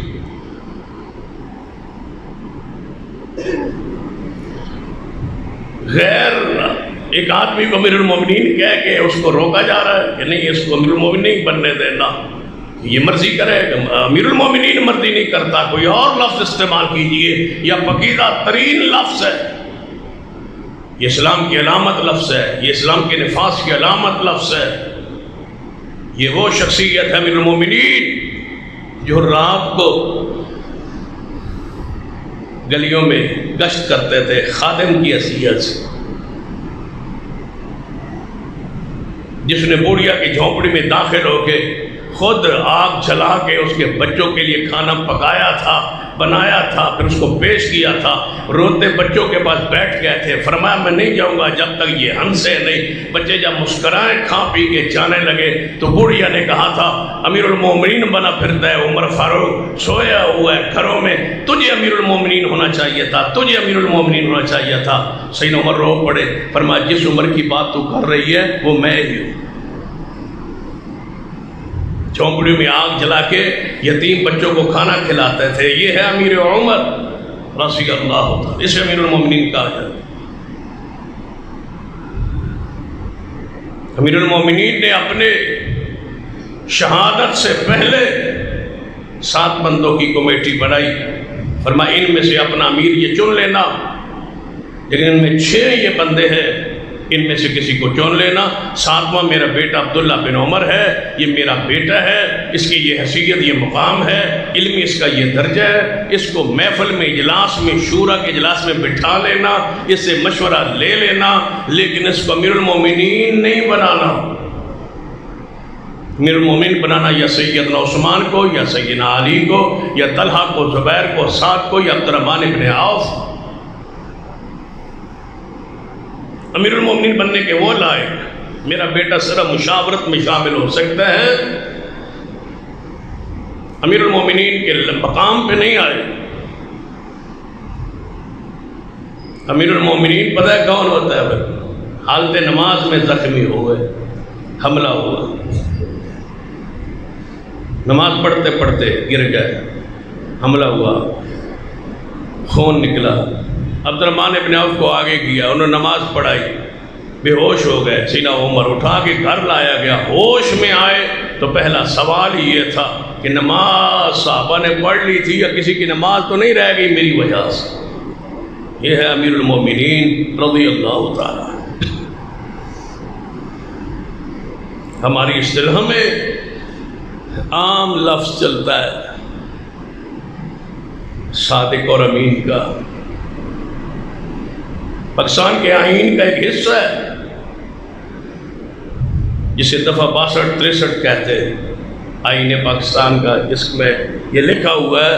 غیر ایک آدمی کو امیر المومنین کہہ کے اس کو روکا جا رہا ہے کہ نہیں اس کو امیر المومنین نہیں بننے دینا، یہ مرضی کرے۔ امیر المومنین مرضی نہیں کرتا، کوئی اور لفظ استعمال کیجئے، یا پاکیزہ ترین لفظ ہے، یہ اسلام کی علامت لفظ ہے، یہ اسلام کے نفاذ کی علامت لفظ ہے۔ یہ وہ شخصیت ہے امیر المومنین جو رات کو گلیوں میں گشت کرتے تھے خادم کی حیثیت سے، جس نے بوڑھیا کی جھونپڑی میں داخل ہو کے خود آگ جلا کے اس کے بچوں کے لیے کھانا پکایا تھا، بنایا تھا، پھر اس کو پیش کیا تھا۔ روتے بچوں کے پاس بیٹھ گئے تھے، فرمایا میں نہیں جاؤں گا جب تک یہ ہنسے نہیں۔ بچے جب مسکرائے کھا پی کے جانے لگے تو بوڑھیا نے کہا تھا امیر المومنین بنا پھرتا ہے عمر فاروق، سویا ہوا ہے گھروں میں، تجھے امیر المومنین ہونا چاہیے تھا، تجھے امیر المومنین ہونا چاہیے تھا۔ سیدنا عمر رو پڑے، فرمایا جس عمر کی بات تو کر رہی ہے وہ میں ہی ہوں۔ جھونپڑی میں آگ جلا کے یتیم بچوں کو کھانا کھلاتے تھے، یہ ہے امیر عمر رضی اللہ عنہ، اسے امیر المومنین کہا جاتا ہے۔ امیر المومنین نے اپنے شہادت سے پہلے 7 بندوں کی کمیٹی بنائی، فرمایا ان میں سے اپنا امیر یہ چن لینا، لیکن ان میں 6 یہ بندے ہیں، ان میں سے کسی کو چن لینا۔ 7واں میرا بیٹا عبداللہ بن عمر ہے، یہ میرا بیٹا ہے، اس کی یہ حیثیت، یہ مقام ہے، علمی اس کا یہ درجہ ہے، اس کو محفل میں، اجلاس میں، شورا کے اجلاس میں بٹھا لینا، اس سے مشورہ لے لینا، لیکن اس کو امیر المومنین نہیں بنانا۔ امیر المومنین بنانا یا سیدنا عثمان کو، یا سیدنا علی کو، یا طلحہ کو، زبیر کو، سعد کو، یا عبدالرحمن بن عوف۔ امیر المومنین بننے کے وہ لائق، میرا بیٹا صرف مشاورت میں شامل ہو سکتا ہے، امیر المومنین کے مقام پہ نہیں آئے۔ امیر المومنین پتہ ہے کون ہوتا ہے؟ حالت نماز میں زخمی ہو گئے، حملہ ہوا، نماز پڑھتے پڑھتے گر گئے، حملہ ہوا، خون نکلا، عبد الرحمن ابن عوف کو آگے کیا، انہوں نے نماز پڑھائی، بے ہوش ہو گئے، سیدنا عمر اٹھا کے گھر لایا گیا، ہوش میں آئے تو پہلا سوال ہی یہ تھا کہ نماز صحابہ نے پڑھ لی تھی یا کسی کی نماز تو نہیں رہ گئی میری وجہ سے؟ یہ ہے امیر المومنین رضی اللہ تعالی۔ ہماری اصطلاح میں عام لفظ چلتا ہے صادق اور امین کا، پاکستان کے آئین کا ایک حصہ ہے جسے دفعہ 62-63 کہتے ہیں، آئین پاکستان کا، جس میں یہ لکھا ہوا ہے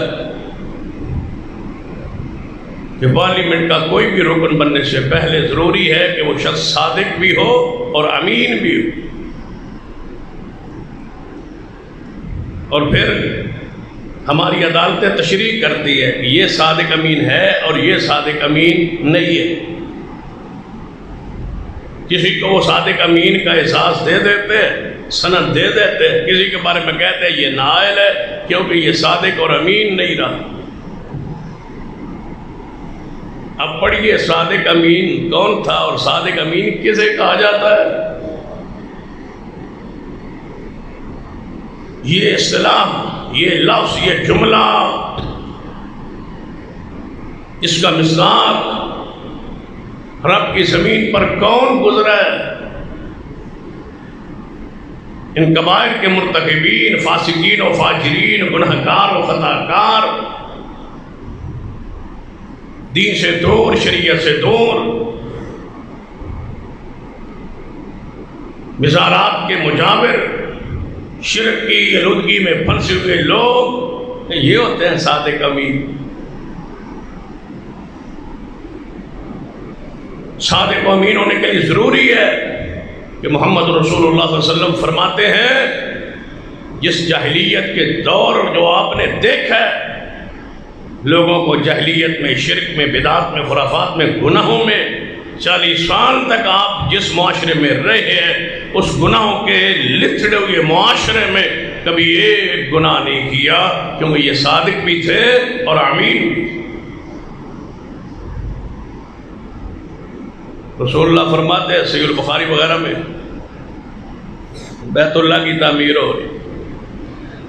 کہ پارلیمنٹ کا کوئی بھی رکن بننے سے پہلے ضروری ہے کہ وہ شخص صادق بھی ہو اور امین بھی ہو، اور پھر ہماری عدالتیں تشریح کرتی ہے کہ یہ صادق امین ہے اور یہ صادق امین نہیں ہے۔ کسی کو وہ صادق امین کا احساس دے دیتے ہیں، سند دے دیتے ہیں، کسی کے بارے میں کہتے ہیں یہ نائل ہے کیونکہ یہ صادق اور امین نہیں رہا۔ اب پڑھیے صادق امین کون تھا اور صادق امین کسے کہا جاتا ہے؟ یہ اصطلاح، یہ لفظ، یہ جملہ، اس کا مصداق رب کی زمین پر کون گزرا ہے؟ ان کبائر کے مرتکبین، فاسقین و فاجرین، گنہگار و خطاکار، دین سے دور، شریعت سے دور، مزارات کے مجاور، شرک کی آلودگی میں پھنسے ہوئے لوگ، یہ ہوتے ہیں صادق امین۔ صادق و امین ہونے کے لیے ضروری ہے کہ محمد رسول اللہ صلی اللہ علیہ وسلم فرماتے ہیں جس جاہلیت کے دور جو آپ نے دیکھا ہے، لوگوں کو جاہلیت میں، شرک میں، بدعات میں، خرافات میں، گناہوں میں 40 سال تک آپ جس معاشرے میں رہے ہیں، اس گناہوں کے لتڑے ہوئے معاشرے میں کبھی ایک گناہ نہیں کیا، کیونکہ یہ صادق بھی تھے اور امین بھی تھے۔ رسول اللہ فرماتے ہیں صحیح البخاری وغیرہ میں، بیت اللہ کی تعمیر ہو رہی،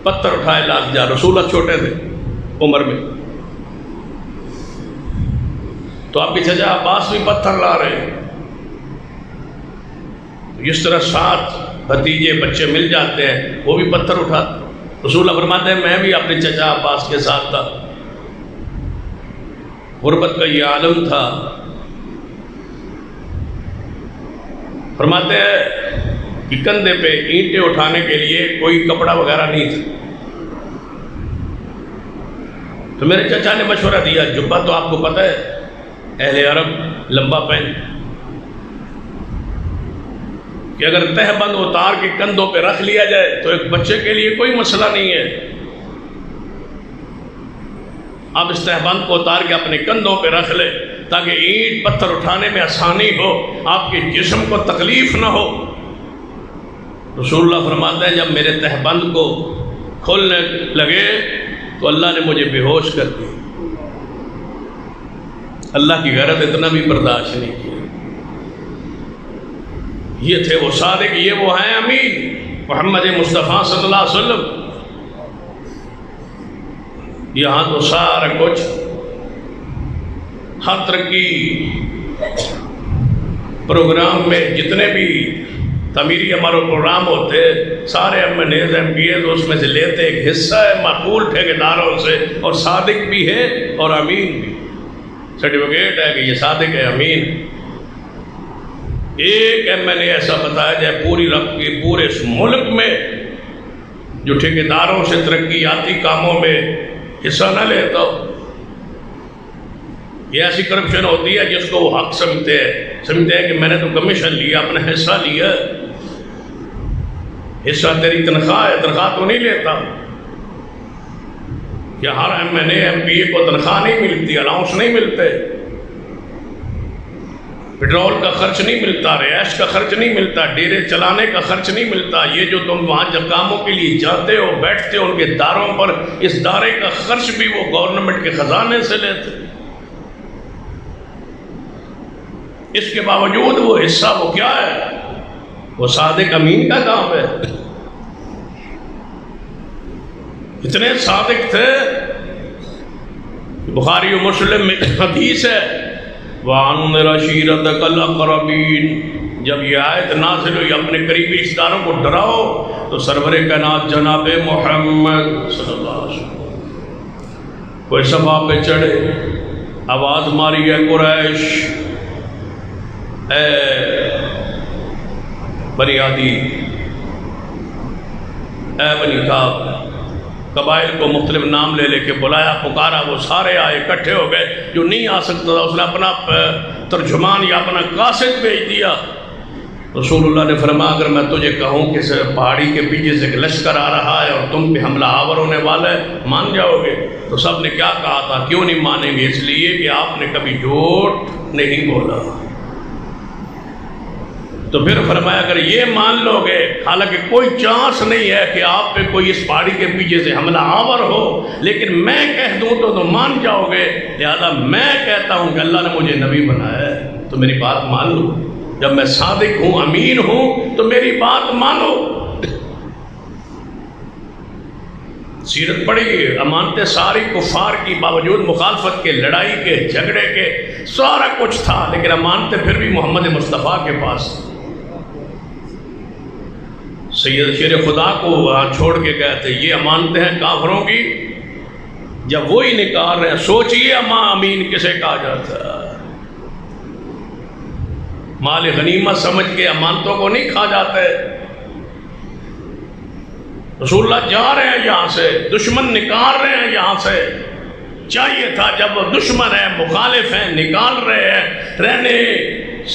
پتھر اٹھائے لاکھ جا، رسول اللہ چھوٹے تھے عمر میں، تو آپ کی چچا عباس بھی پتھر لا رہے ہیں، اس طرح 7 بھتیجے بچے مل جاتے ہیں، وہ بھی پتھر اٹھاتے۔ رسول اللہ فرماتے ہیں میں بھی اپنے چچا عباس کے ساتھ تھا، غربت کا یہ عالم تھا، فرماتے ہیں کہ کندھے پہ اینٹیں اٹھانے کے لیے کوئی کپڑا وغیرہ نہیں تھا، تو میرے چچا نے مشورہ دیا، جبہ تو آپ کو پتہ ہے اہل عرب لمبا پہن، کہ اگر تہ بند اتار کے کندھوں پہ رکھ لیا جائے تو ایک بچے کے لیے کوئی مسئلہ نہیں ہے، آپ اس تہ بند کو اتار کے اپنے کندھوں پہ رکھ لیں تاکہ اینٹ پتھر اٹھانے میں آسانی ہو، آپ کے جسم کو تکلیف نہ ہو۔ رسول اللہ فرماتے ہیں جب میرے تہ بند کو کھولنے لگے تو اللہ نے مجھے بے ہوش کر دیا، اللہ کی غیرت اتنا بھی برداشت نہیں کیا۔ یہ تھے وہ صادق، یہ وہ ہیں امین، محمد مصطفیٰ صلی اللہ علیہ وسلم۔ یہاں تو سارا کچھ، ہر طرح کی پروگرام میں جتنے بھی تعمیری ہمارے پروگرام ہوتے، سارے MNAs MPAs اس میں سے لیتے، ایک حصہ ہے معقول ٹھیکیداروں سے، اور صادق بھی ہے اور امین بھی، سرٹیفکیٹ ہے کہ یہ صادق ہے، امین۔ ایک MNA ایسا بتایا جائے پوری رب کے پورے اس ملک میں جو ٹھیکیداروں سے ترقیاتی کاموں میں حصہ نہ لیتا ہو۔ یہ ایسی کرپشن ہوتی ہے جس کو وہ حق سمجھتے ہیں کہ میں نے تو کمیشن لیا، اپنا حصہ لیا، حصہ تیری تنخواہ ہے، تنخواہ تو نہیں لیتا۔ کیا ہر MNA MPA کو تنخواہ نہیں ملتی، الاؤنس نہیں ملتے؟ پیٹرول کا خرچ نہیں ملتا، رہائش کا خرچ نہیں ملتا، ڈیرے چلانے کا خرچ نہیں ملتا، یہ جو تم وہاں جب کاموں کے لیے جاتے ہو بیٹھتے ہو ان کے داروں پر، اس دارے کا خرچ بھی وہ گورنمنٹ کے خزانے سے لیتے، اس کے باوجود وہ حصہ وہ کیا ہے؟ وہ صادق امین کا کام ہے۔ اتنے صادق تھے، بخاری و مسلم میں حدیث ہے وَأَنذِرْ عَشِيرَتَكَ الْأَقْرَبِينَ، جب یہ آیت نازل ہوئی اپنے قریبی رشتہ داروں کو ڈراؤ، تو سرور کائنات جناب محمد صلی اللہ علیہ وسلم کوئی صفا پہ چڑھے، آواز ماری ہے قریش، اے بنی عدی، اے بنی کعب، قبائل کو مختلف نام لے لے کے بلایا، پکارا، وہ سارے آئے، اکٹھے ہو گئے۔ جو نہیں آ سکتا تھا اس نے اپنا ترجمان یا اپنا قاصد بھیج دیا۔ رسول اللہ نے فرمایا اگر میں تجھے کہوں کہ پہاڑی کے پیچھے سے ایک لشکر آ رہا ہے اور تم پہ حملہ آور ہونے والا ہے، مان جاؤ گے؟ تو سب نے کیا کہا تھا؟ کیوں نہیں مانیں گے؟ اس لیے کہ آپ نے کبھی جھوٹ نہیں بولا۔ تو پھر فرمایا اگر یہ مان لو گے، حالانکہ کوئی چانس نہیں ہے کہ آپ پہ کوئی اس پہاڑی کے پیچھے سے حملہ آور ہو، لیکن میں کہہ دوں تو مان جاؤ گے، لہذا میں کہتا ہوں کہ اللہ نے مجھے نبی بنایا ہے تو میری بات مان لو، جب میں صادق ہوں، امین ہوں، تو میری بات مانو۔ سیرت پڑھی، امانتیں ساری کفار کی، باوجود مخالفت کے، لڑائی کے، جھگڑے کے، سارا کچھ تھا، لیکن امانتیں پھر بھی محمد مصطفیٰ کے پاس۔ سید شیر خدا کو وہاں چھوڑ کے گئے تھے، یہ امانتیں ہیں کافروں کی، جب وہی نکال رہے ہیں، سوچئے اما امین کسے کہا جاتا ہے؟ مال غنیمت سمجھ کے امانتوں کو نہیں کھا جاتے۔ رسول اللہ جا رہے ہیں یہاں سے، دشمن نکال رہے ہیں یہاں سے، چاہیے تھا جب وہ دشمن ہیں، مخالف ہیں، نکال رہے ہیں، رہنے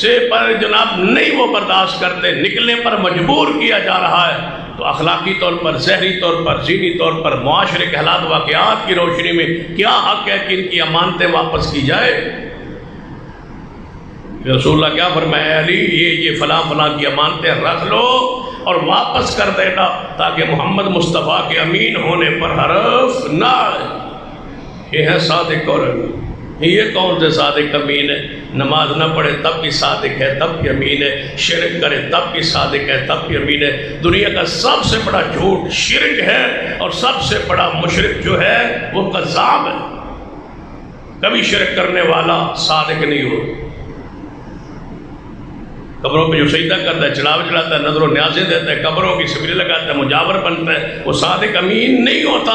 سے پر جناب نہیں وہ برداشت کرتے، نکلنے پر مجبور کیا جا رہا ہے، تو اخلاقی طور پر، ذہنی طور پر، ذہنی طور پر، معاشرے کے حالات واقعات کی روشنی میں کیا حق ہے کہ ان کی امانتیں واپس کی جائے؟ رسول اللہ کیا فرمایا؟ علی یہ فلاں فلاں کی امانتیں رکھ لو اور واپس کر دینا، تاکہ محمد مصطفیٰ کے امین ہونے پر حرف نہ آئے۔ یہ ہے صادق اور امین۔ یہ کون سے صادق امین ہے؟ نماز نہ پڑھے تب بھی صادق ہے، تب بھی امین ہے، شرک کرے تب بھی صادق ہے، تب بھی امین ہے۔ دنیا کا سب سے بڑا جھوٹ شرک ہے، اور سب سے بڑا مشرک جو ہے وہ کذاب ہے۔ کبھی شرک کرنے والا صادق نہیں ہو۔ قبروں پہ جو سجدہ کرتا ہے، چڑھاوے چڑھاتا ہے، نظر و نیازیں دیتا ہے، قبروں کی سبیلیں لگاتا ہے، مجاور بنتا ہے، وہ صادق امین نہیں ہوتا۔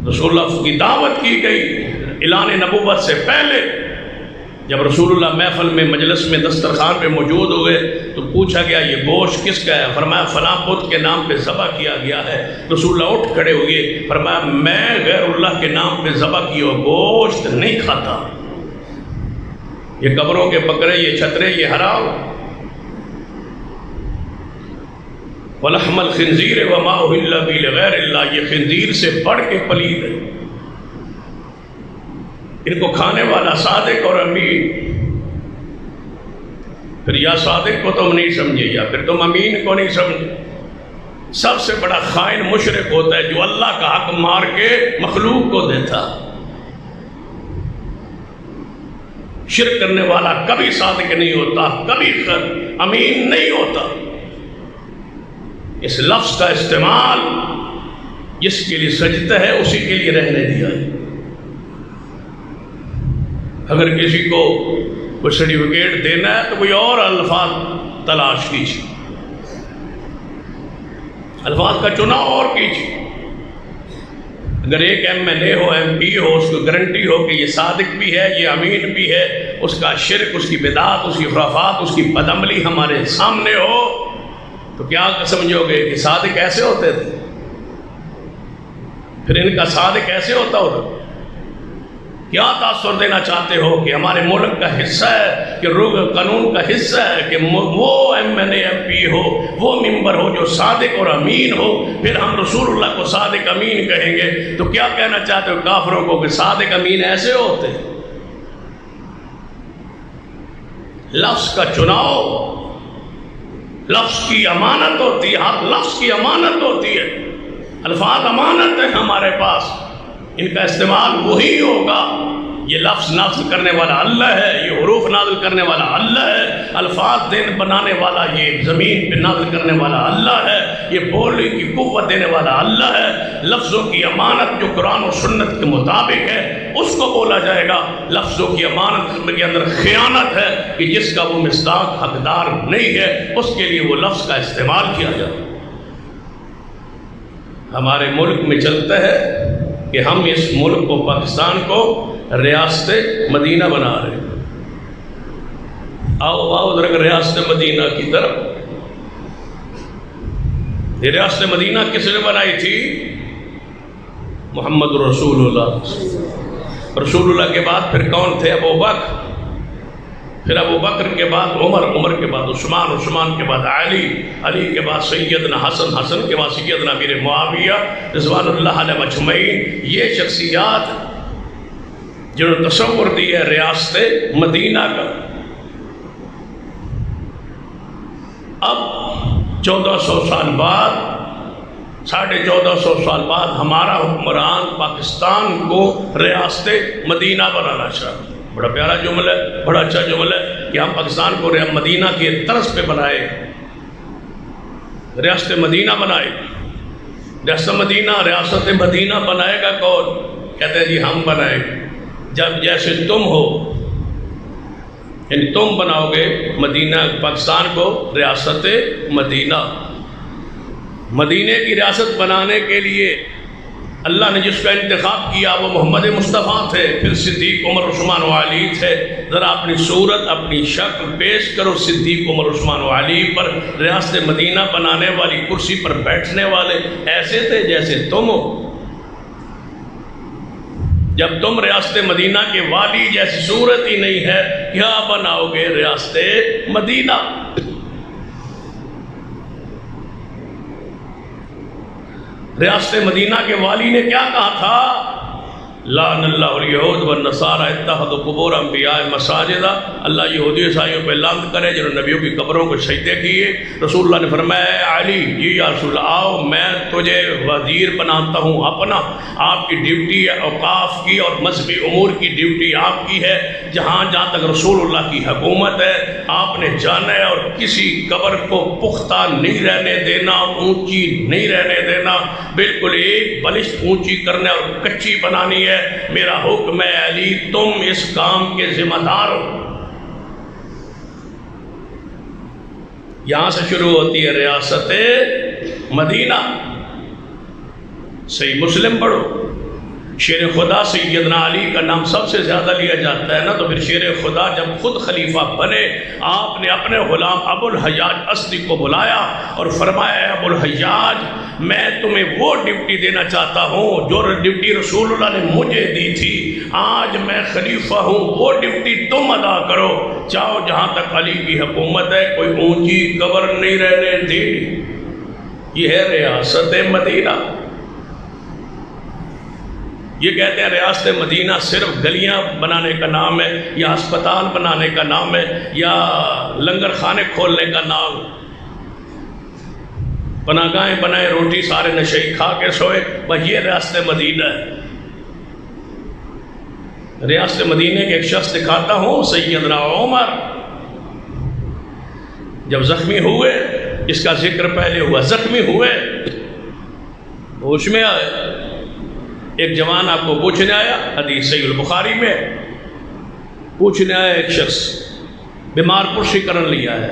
رسول اللہ کی دعوت کی گئی اعلان نبوت سے پہلے، جب رسول اللہ محفل میں، مجلس میں، دسترخوان پہ موجود ہوئے تو پوچھا گیا یہ گوشت کس کا ہے؟ فرمایا فلاں بت کے نام پہ ذبح کیا گیا ہے۔ رسول اللہ اٹھ کھڑے ہوئے، فرمایا میں غیر اللہ کے نام پہ ذبح کیا گوشت نہیں کھاتا، یہ قبروں کے بکرے، یہ چھترے، یہ حرام۔ وَلَحْمَ الْخِنْزِيرِ وَمَا أُهِلَّ بِهِ لِغَيْرِ اللَّهِ، یہ خنزیر سے بڑھ کے پلید ہے، ان کو کھانے والا صادق اور امین۔ پھر یا صادق کو تم نہیں سمجھے، یا پھر تم امین کو نہیں سمجھے۔ سب سے بڑا خائن مشرک ہوتا ہے جو اللہ کا حق مار کے مخلوق کو دیتا۔ شرک کرنے والا کبھی صادق نہیں ہوتا، کبھی امین نہیں ہوتا۔ اس لفظ کا استعمال جس کے لیے سجدہ ہے اسی کے لیے رہنے دیا ہے۔ اگر کسی کو کوئی سرٹیفکیٹ دینا ہے تو کوئی اور الفاظ تلاش کیجیے، الفاظ کا چناؤ اور کیجیے۔ اگر ایک MLA ہو، MP ہو، اس کو گارنٹی ہو کہ یہ صادق بھی ہے، یہ امین بھی ہے، اس کا شرک، اس کی بدعات، اس کی خرافات، اس کی بدعملی ہمارے سامنے ہو، تو کیا سمجھو گے کہ صادق ایسے ہوتے تھے؟ پھر ان کا صادق ایسے ہوتا ہوگا؟ کیا تاثر دینا چاہتے ہو کہ ہمارے ملک کا حصہ ہے، کہ قانون کا حصہ ہے کہ وہ MLA MP ہو، وہ ممبر ہو جو صادق اور امین ہو، پھر ہم رسول اللہ کو صادق امین کہیں گے؟ تو کیا کہنا چاہتے ہو کافروں کو کہ صادق امین ایسے ہوتے ہیں؟ لفظ کا چناؤ لفظ کی امانت ہوتی ہے، ہر لفظ کی امانت ہوتی ہے، الفاظ امانت ہے ہمارے پاس، ان کا استعمال وہی ہوگا۔ یہ لفظ نازل کرنے والا اللہ ہے، یہ حروف نازل کرنے والا اللہ ہے، الفاظ بنانے والا یہ زمین پہ نازل کرنے والا اللہ ہے، یہ بولنے کی قوت دینے والا اللہ ہے۔ لفظوں کی امانت جو قرآن و سنت کے مطابق ہے اس کو بولا جائے گا۔ لفظوں کی امانت کے اندر خیانت ہے کہ جس کا وہ مصداق حقدار نہیں ہے اس کے لیے وہ لفظ کا استعمال کیا جائے۔ ہمارے ملک میں چلتا ہے کہ ہم اس ملک کو، پاکستان کو ریاست مدینہ بنا رہے ہیں۔ آؤ ذرا ریاست مدینہ کی طرف۔ یہ ریاست مدینہ کس نے بنائی تھی؟ محمد رسول اللہ۔ رسول اللہ کے بعد پھر کون تھے؟ ابو بکر، پھر ابو بکر کے بعد عمر، عمر کے بعد عثمان، عثمان کے بعد علی، علی کے بعد سیدنا حسن، حسن کے بعد سیدنا امیر معاویہ رضوان اللہ علیہ مجمعین۔ یہ شخصیات جنہوں نے تصور دی ہے ریاست مدینہ کا۔ اب 1400 سال بعد، 1450 سال بعد ہمارا حکمران پاکستان کو ریاست مدینہ بنانا چاہتا۔ بڑا پیارا جملہ ہے، بڑا اچھا جملہ ہے کہ ہم پاکستان کو مدینہ کے طرز پہ بنائے، ریاست مدینہ بنائے۔ ریاست مدینہ بنائے گا کون؟ کہتے ہیں جی ہم بنائیں گے۔ جب جیسے تم ہو، یعنی تم بناؤ گے مدینہ، پاکستان کو ریاست مدینہ۔ مدینے کی ریاست بنانے کے لیے اللہ نے جس کا انتخاب کیا وہ محمد مصطفیٰ تھے، پھر صدیق، عمر، عثمان و علی تھے۔ ذرا اپنی صورت، اپنی شکل پیش کرو صدیق، عمر، عثمان و علی پر۔ ریاست مدینہ بنانے والی کرسی پر بیٹھنے والے ایسے تھے جیسے تم ہو۔ جب تم ریاست مدینہ کے والی جیسی صورت ہی نہیں ہے، کیا بناؤ گے ریاست مدینہ؟ ریاست مدینہ کے والی نے کیا کہا تھا؟ لعن اللہ الیہود والنصارى اتخذوا قبور انبیاء مساجد۔ اللہ یہودی عیسائیوں پہ لعنت کرے جنہوں نے نبیوں کی قبروں کو سجدے کیے۔ رسول اللہ نے فرمایا علی، جی یا رسول اللہ، آؤ میں تجھے وزیر بناتا ہوں اپنا۔ آپ کی ڈیوٹی ہے اوقاف کی اور مذہبی امور کی ڈیوٹی آپ کی ہے۔ جہاں جہاں تک رسول اللہ کی حکومت ہے آپ نے جانا ہے اور کسی قبر کو پختہ نہیں رہنے دینا، اونچی نہیں رہنے دینا، بالکل ایک بلشت اونچی کرنا اور کچی بنانی ہے۔ میرا حکم ہے علی، تم اس کام کے ذمہ دار ہو۔ یہاں سے شروع ہوتی ہے ریاست مدینہ۔ صحیح مسلم پڑھو، شیر خدا سیدنا علی کا نام سب سے زیادہ لیا جاتا ہے نا، تو پھر شیر خدا جب خود خلیفہ بنے آپ نے اپنے غلام ابو الحجاج اسدی کو بلایا اور فرمایا ابو الحجاج، میں تمہیں وہ ڈیوٹی دینا چاہتا ہوں جو ڈیوٹی رسول اللہ نے مجھے دی تھی۔ آج میں خلیفہ ہوں، وہ ڈیوٹی تم ادا کرو۔ چاہو جہاں تک علی کی حکومت ہے کوئی اونچی قبر نہیں رہنے دی۔ یہ ہے ریاست مدینہ۔ یہ کہتے ہیں ریاست مدینہ صرف گلیاں بنانے کا نام ہے، یا ہسپتال بنانے کا نام ہے، یا لنگر خانے کھولنے کا نام۔ پناہ گاہیں بنائے، روٹی سارے نشئی کھا کے سوئے، بس یہ ریاست مدینہ ہے۔ ریاست مدینہ کے ایک شخص دکھاتا ہوں، سیدنا عمر جب زخمی ہوئے، اس کا ذکر پہلے ہوا، زخمی ہوئے، ہوش میں آئے، ایک جوان آپ کو پوچھنے آیا، حدیث صحیح البخاری میں پوچھنے آیا، ایک شخص بیمار پرسی کرن لیا ہے۔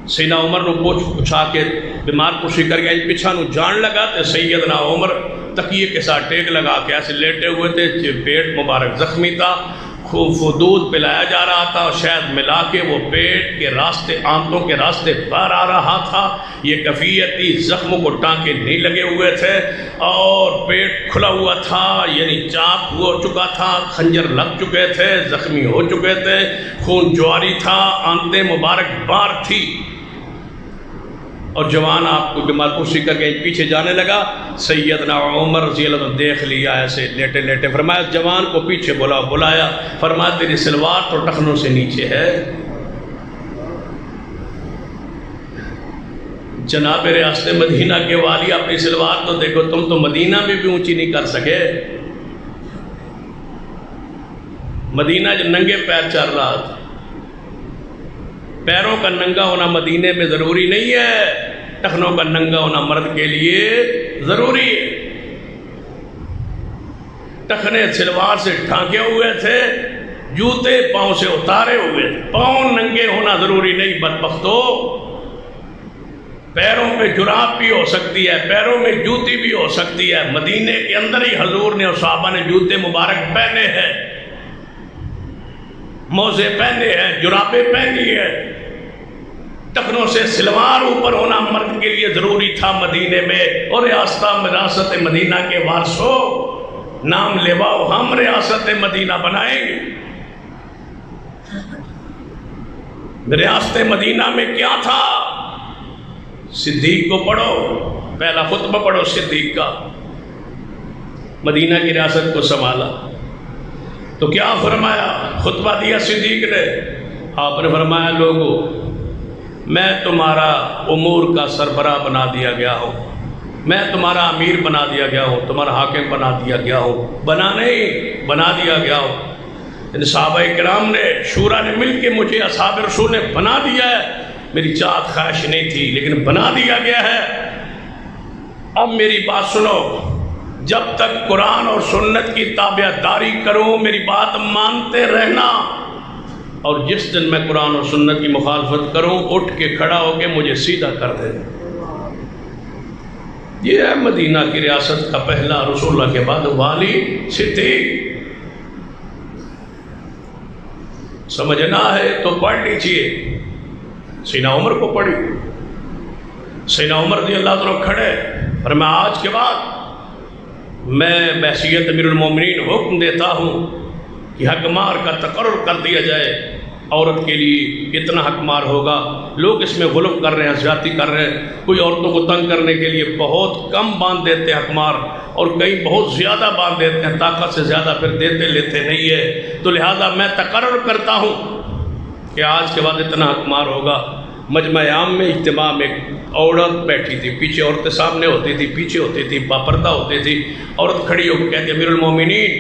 سیدنا عمر نو پوچھا کے بیمار پرسی کر گیا، پیچھا نو جان لگا تے سیدنا عمر تکیے کے ساتھ ٹیک لگا کے ایسے لیٹے ہوئے تھے، پیٹ مبارک زخمی تھا، خوب دودھ پلایا جا رہا تھا اور شاید ملا کے وہ پیٹ کے راستے، آنتوں کے راستے باہر آ رہا تھا۔ یہ کیفیت تھی، زخموں کو ٹانکے نہیں لگے ہوئے تھے اور پیٹ کھلا ہوا تھا، یعنی چاک ہو چکا تھا، خنجر لگ چکے تھے، زخمی ہو چکے تھے، خون جواری تھا، آنتیں مبارک باہر تھی۔ اور جوان آپ کو بیمار پرسی کر کے پیچھے جانے لگا۔ سیدنا عمر رضی اللہ عنہ دیکھ لیا ایسے لیٹے لیٹے، فرمایا جوان کو پیچھے بلایا، فرمایا تیری سلوار تو ٹخنوں سے نیچے ہے۔ جناب ریاست مدینہ کے والی اپنی سلوار تو دیکھو، تم تو مدینہ میں بھی اونچی نہیں کر سکے۔ مدینہ جو ننگے پیر چل رہا تھا، پیروں کا ننگا ہونا مدینے میں ضروری نہیں ہے، ٹخنوں کا ننگا ہونا مرد کے لیے ضروری ہے۔ ٹخنے سلوار سے ڈھانکے ہوئے تھے، جوتے پاؤں سے اتارے ہوئے تھے، پاؤں ننگے ہونا ضروری نہیں بدبختو۔ پیروں میں جراب بھی ہو سکتی ہے، پیروں میں جوتی بھی ہو سکتی ہے۔ مدینے کے اندر ہی حضور نے اور صحابہ نے جوتے مبارک پہنے ہیں، موزے پہنے ہیں، جرابیں پہنی ہیں۔ ٹخنوں سے سلوار اوپر ہونا مرد کے لیے ضروری تھا مدینے میں۔ اور ریاست مدینہ کے وارثوں، نام لیواؤ، ہم ریاست مدینہ بنائیں گے۔ ریاست مدینہ میں کیا تھا؟ صدیق کو پڑھو، پہلا خطبہ پڑھو صدیق کا، مدینہ کی ریاست کو سنبھالا تو کیا فرمایا؟ خطبہ دیا صدیق نے، آپ نے فرمایا لوگو میں تمہارا امور کا سربراہ بنا دیا گیا ہوں، میں تمہارا امیر بنا دیا گیا ہوں، تمہارا حاکم بنا دیا گیا ہوں، بنا نہیں بنا دیا گیا ہوں۔ صحابہ کرام نے، شورا نے مل کے مجھے اصحاب رسول نے بنا دیا ہے، میری چاہت خواہش نہیں تھی لیکن بنا دیا گیا ہے۔ اب میری بات سنو، جب تک قرآن اور سنت کی تابعداری کروں میری بات مانتے رہنا، اور جس دن میں قرآن اور سنت کی مخالفت کروں اٹھ کے کھڑا ہو کے مجھے سیدھا کر دینا۔ یہ ہے مدینہ کی ریاست کا پہلا رسول اللہ کے بعد والی صدیق۔ سمجھنا ہے تو پڑھ لیجیے، سیدنا عمر کو پڑھی، سیدنا عمر رضی اللہ عنہ کھڑے، اور میں آج کے بعد میں بحیثیت امیر المومنین حکم دیتا ہوں کہ حق مار کا تقرر کر دیا جائے۔ عورت کے لیے کتنا حق مار ہوگا؟ لوگ اس میں غلو کر رہے ہیں، زیادتی کر رہے ہیں۔ کوئی عورتوں کو تنگ کرنے کے لیے بہت کم باندھ دیتے ہیں حق مار، اور کئی بہت زیادہ باندھ دیتے ہیں، طاقت سے زیادہ پھر دیتے لیتے نہیں ہے۔ تو لہٰذا میں تقرر کرتا ہوں کہ آج کے بعد اتنا حق مار ہوگا۔ مجمع عام میں اجتماع میں عورت بیٹھی تھی، پیچھے عورتیں سامنے ہوتی تھی، پیچھے ہوتی تھی، باپردہ ہوتی تھی۔ عورت کھڑی ہو کے کہتی امیر المومنین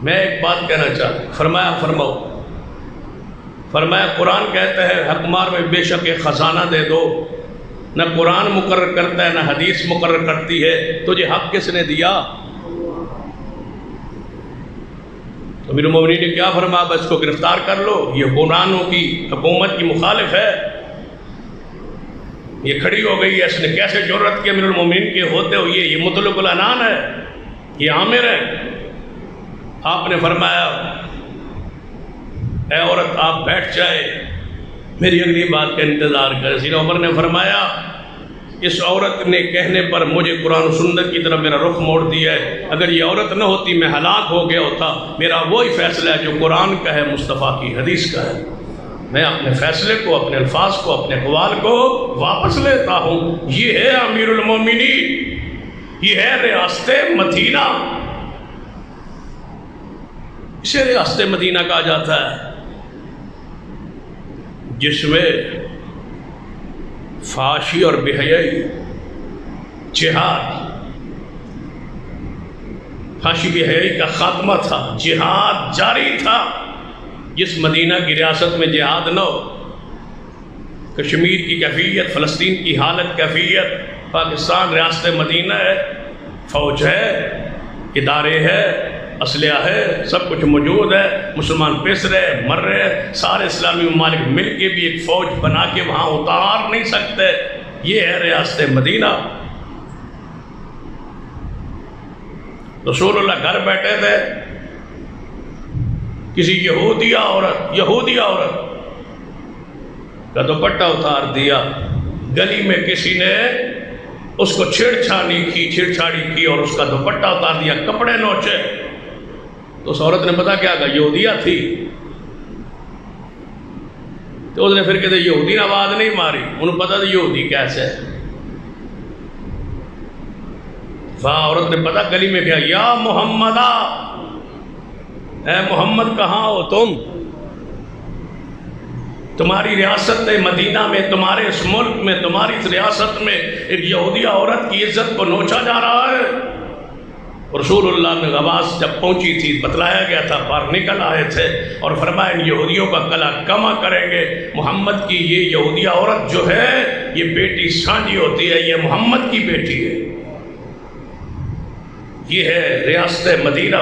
میں ایک بات کہنا چاہتا ہوں۔ فرمایا فرماؤ۔ فرمایا قرآن کہتا ہے حق مار میں بے شک ایک خزانہ دے دو، نہ قرآن مقرر کرتا ہے نہ حدیث مقرر کرتی ہے، تجھے حق کس نے دیا؟ امیر المومنین نے کیا فرمایا؟ بس کو گرفتار کر لو، یہ حکمرانوں کی حکومت کی مخالف ہے۔ یہ کھڑی ہو گئی ہے، اس نے کیسے جرأت کی امیر المومنین کے ہوتے ہوئے؟ یہ مطلق العنان ہے، یہ عامر ہے۔ آپ نے فرمایا اے عورت آپ بیٹھ جائے، میری اگلی بات کا انتظار کرے۔ سیدنا عمر نے فرمایا اس عورت نے کہنے پر مجھے قرآن و سنت کی طرف میرا رخ موڑ دیا ہے، اگر یہ عورت نہ ہوتی میں ہلاک ہو گیا ہوتا۔ میرا وہی فیصلہ ہے جو قرآن کا ہے، مصطفیٰ کی حدیث کا ہے۔ میں اپنے فیصلے کو، اپنے الفاظ کو، اپنے اقوال کو واپس لیتا ہوں۔ یہ ہے امیر المومنین، یہ ہے ریاست مدینہ، اسے ریاست مدینہ کہا جاتا ہے، جس میں فحاشی اور بے حیائی، جہاد، فحاشی بے حیائی کا خاتمہ تھا، جہاد جاری تھا۔ جس مدینہ کی ریاست میں جہاد نہ ہو، کشمیر کی کیفیت، فلسطین کی حالت کیفیت، پاکستان ریاست مدینہ ہے، فوج ہے، ادارے ہے، اسلحہ ہے، سب کچھ موجود ہے، مسلمان پیس رہے، مر رہے، سارے اسلامی ممالک مل کے بھی ایک فوج بنا کے وہاں اتار نہیں سکتے۔ یہ ہے ریاست مدینہ۔ رسول اللہ گھر بیٹھے تھے، کسی یہودیہ عورت کا دوپٹہ اتار دیا، گلی میں کسی نے اس کو چھیڑ چھاڑی کی اور اس کا دوپٹہ اتار دیا، کپڑے نوچے، تو اس عورت نے پتا کیا کہا؟ یہودیہ تھی۔ تو اس نے پھر کہتے یہودی نے آواز نہیں ماری، انہوں پتا تھا یہودی کیسے ہے۔ وہاں عورت نے پتا گلی میں کہا یا محمدہ، اے محمد کہاں ہو تم؟ تمہاری ریاست مدینہ میں، تمہارے اس ملک میں، تمہاری اس ریاست میں ایک یہودیہ عورت کی عزت کو نوچا جا رہا ہے۔ رسول اللہ میں غواص جب پہنچی تھی، بتلایا گیا تھا، باہر نکل آئے تھے اور فرمایا ان یہودیوں کا کلا کما کریں گے۔ محمد کی یہ یہودیہ عورت جو ہے یہ بیٹی سانجی ہوتی ہے، یہ محمد کی بیٹی ہے۔ یہ ہے ریاست مدینہ۔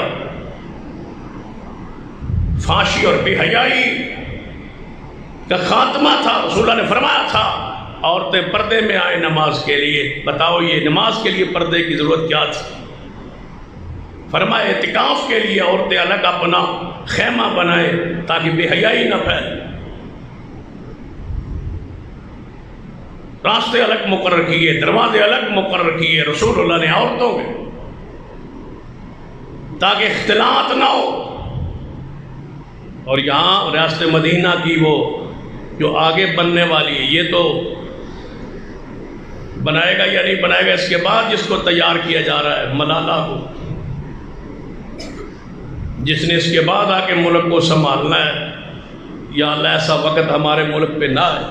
فحاشی اور بے حیائی کا خاتمہ تھا۔ رسول اللہ نے فرمایا تھا عورتیں پردے میں آئیں نماز کے لیے۔ بتاؤ یہ نماز کے لیے پردے کی ضرورت کیا تھی؟ فرمایا اعتکاف کے لیے عورتیں الگ اپنا خیمہ بنائیں تاکہ بے حیائی نہ پھیلے، راستے الگ مقرر کیے، دروازے الگ مقرر کیے رسول اللہ نے عورتوں کے، تاکہ اختلاط نہ ہو۔ اور یہاں ریاست مدینہ کی وہ جو آگے بننے والی ہے، یہ تو بنائے گا یا نہیں بنائے گا اس کے بعد جس کو تیار کیا جا رہا ہے ملالہ کو، جس نے اس کے بعد آ کے ملک کو سنبھالنا ہے۔ یا اللہ ایسا وقت ہمارے ملک پہ نہ ہے۔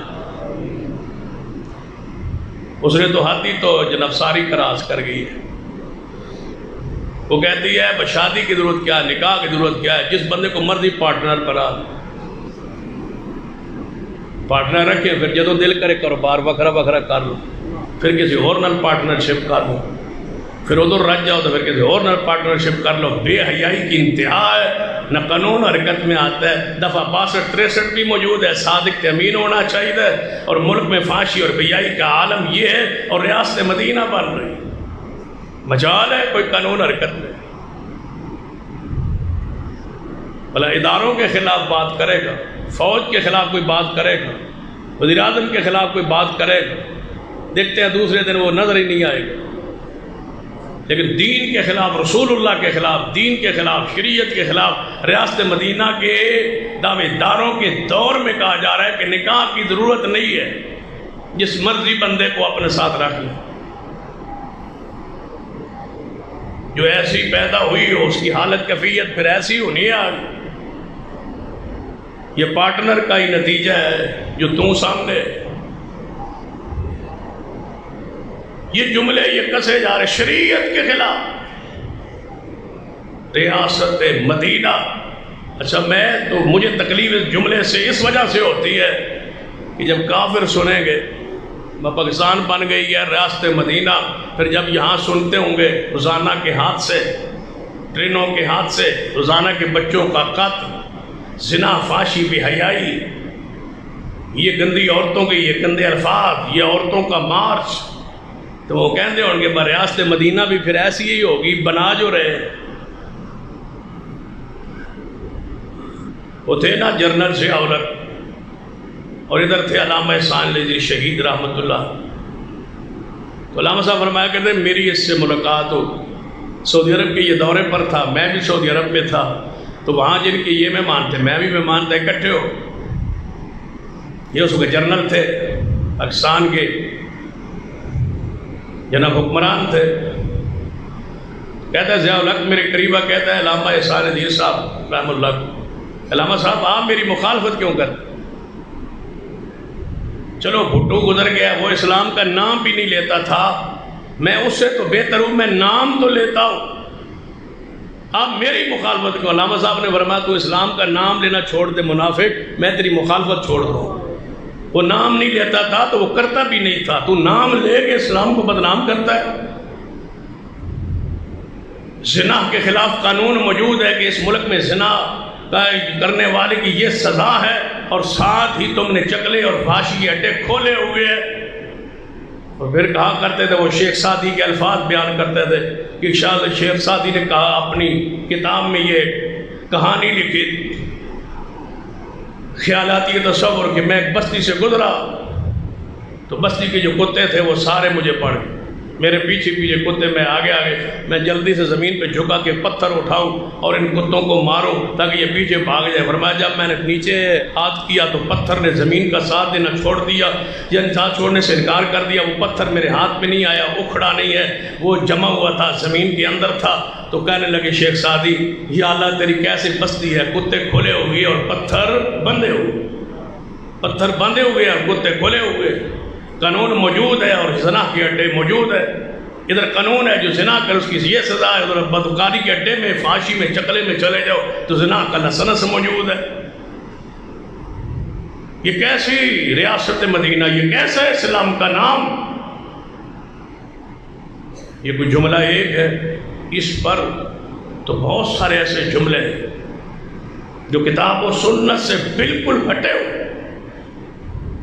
اس نے تو حد ہی تو جناب ساری کراس کر گئی ہے۔ وہ کہتی ہے شادی کی ضرورت کیا ہے، نکاح کی ضرورت کیا ہے، جس بندے کو مرضی پارٹنر بنا پارٹنر رکھیں، پھر جدو دل کرے کاروبار وکھرا وکھرا کر لو، پھر کسی اور نال پارٹنرشپ کر لو، پھر ادھر رج جاؤ تو پھر کسی اور نال پارٹنرشپ کر لو۔ بے حیائی کی انتہا ہے، نہ قانون حرکت میں آتا ہے۔ دفعہ 62-63 بھی موجود ہے، صادق امین ہونا چاہیے، اور ملک میں فحاشی اور بے حیائی کا عالم یہ ہے، اور ریاست مدینہ بن رہی مجال ہے کوئی قانون حرکت میں؟ بھلا اداروں کے خلاف بات کرے گا، فوج کے خلاف کوئی بات کرے گا، وزیر اعظم کے خلاف کوئی بات کرے گا، دیکھتے ہیں دوسرے دن وہ نظر ہی نہیں آئے گا۔ لیکن دین کے خلاف، رسول اللہ کے خلاف، دین کے خلاف، شریعت کے خلاف ریاست مدینہ کے دعوے داروں کے دور میں کہا جا رہا ہے کہ نکاح کی ضرورت نہیں ہے، جس مرضی بندے کو اپنے ساتھ رکھ لیں، جو ایسی پیدا ہوئی ہو اس کی حالت کیفیت پھر ایسی ہونی ہے۔ یہ پارٹنر کا ہی نتیجہ ہے جو تم سامنے۔ یہ جملے یہ کسے جا رہے شریعت کے خلاف، ریاست مدینہ۔ اچھا مجھے تکلیف اس جملے سے اس وجہ سے ہوتی ہے کہ جب کافر سنیں گے پاکستان بن گئی ہے ریاست مدینہ، پھر جب یہاں سنتے ہوں گے روزانہ کے ہاتھ سے، ٹرینوں کے ہاتھ سے روزانہ کے بچوں کا قتل، زنا، فحاشی، بے حیائی، یہ گندی عورتوں کے یہ گندے الفاظ، یہ عورتوں کا مارچ، تو وہ کہتے ہوں گے ریاست مدینہ بھی پھر ایسی ہی ہوگی بنا جو رہے۔ وہ تھے نا جنرل ضیاء، اور ادھر تھے علامہ احسان علی شہید رحمۃ اللہ۔ تو علامہ صاحب فرمایا کرتے میری اس سے ملاقات ہو، سعودی عرب کے یہ دورے پر تھا، میں بھی سعودی عرب میں تھا، تو وہاں جن کے یہ مہمان تھے میں بھی مہمان تھے، اکٹھے ہو۔ یہ اس وقت جنرل تھے، پاکستان کے جناب حکمران تھے۔ کہتا ہے ضیاء الحق میرے قریبہ، کہتا ہے علامہ احسان علی صاحب رحمۃ اللہ، علامہ صاحب آپ میری مخالفت کیوں کرتے؟ چلو بھٹو گزر گیا، وہ اسلام کا نام بھی نہیں لیتا تھا، میں اس سے تو بہتر ہوں، میں نام تو لیتا ہوں، آپ میری مخالفت کیوں؟ علامہ صاحب نے فرمایا تو اسلام کا نام لینا چھوڑ دے منافق، میں تیری مخالفت چھوڑ دوں۔ وہ نام نہیں لیتا تھا تو وہ کرتا بھی نہیں تھا، تو نام لے کے اسلام کو بدنام کرتا ہے۔ زنا کے خلاف قانون موجود ہے کہ اس ملک میں زنا کرنے والے کی یہ سزا ہے، اور ساتھ ہی تم نے چکلے اور فحاشی کے اڈے کھولے ہوئے ہیں۔ اور پھر کہا کرتے تھے، وہ شیخ سعدی کے الفاظ بیان کرتے تھے کہ شیخ سعدی نے کہا اپنی کتاب میں یہ کہانی لکھی، خیالاتی تصور، کہ میں ایک بستی سے گزرا تو بستی کے جو کتے تھے وہ سارے مجھے پڑ گئے، میرے پیچھے پیچھے کتے، میں آگے آگے، میں جلدی سے زمین پہ جھکا کے پتھر اٹھاؤں اور ان کتوں کو ماروں تاکہ یہ پیچھے بھاگ جائے۔ فرمایا جب میں نے نیچے ہاتھ کیا تو پتھر نے زمین کا ساتھ دینا چھوڑ دیا، یا ساتھ چھوڑنے سے انکار کر دیا، وہ پتھر میرے ہاتھ میں نہیں آیا، اکھڑا نہیں ہے، وہ جمع ہوا تھا، زمین کے اندر تھا۔ تو کہنے لگے شیخ سعدی یا اللہ تیری کیسے بستی ہے، کتے کھلے ہوئے اور پتھر بندھے ہوئے۔ پتھر باندھے ہوئے اور کتے کھولے ہوئے، قانون موجود ہے اور زنا کے اڈے موجود ہے۔ ادھر قانون ہے جو زنا کر اس کی یہ سزا ہے، ادھر بدکاری کے اڈے میں فحاشی میں چکلے میں چلے جاؤ تو زنا کا لسنس موجود ہے۔ یہ کیسی ریاست مدینہ، یہ کیسا اسلام کا نام؟ یہ کوئی جملہ ایک ہے، اس پر تو بہت سارے ایسے جملے ہیں جو کتاب و سنت سے بالکل ہٹے ہوئے،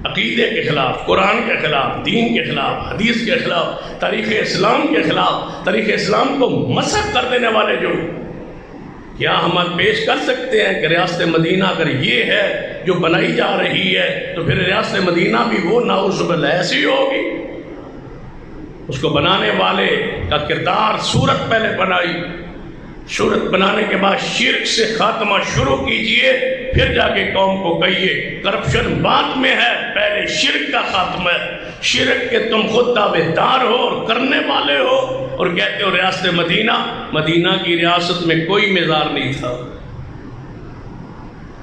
عقیدے کے خلاف، قرآن کے خلاف، دین کے خلاف، حدیث کے خلاف، تاریخ اسلام کے خلاف، تاریخ اسلام کو مسخ کر دینے والے جو کیا ہم پیش کر سکتے ہیں کہ ریاست مدینہ اگر یہ ہے جو بنائی جا رہی ہے تو پھر ریاست مدینہ بھی وہ نعوذ باللہ ایسی ہوگی؟ اس کو بنانے والے کا کردار، صورت پہلے بنائی، صورت بنانے کے بعد شرک سے خاتمہ شروع کیجئے، پھر جا کے قوم کو کہیے کرپشن بعد میں ہے، پہلے شرک کا خاتمہ ہے۔ شرک کے تم خود دعوے دار ہو اور کرنے والے ہو اور کہتے ہو ریاست مدینہ۔ مدینہ کی ریاست میں کوئی مزار نہیں تھا،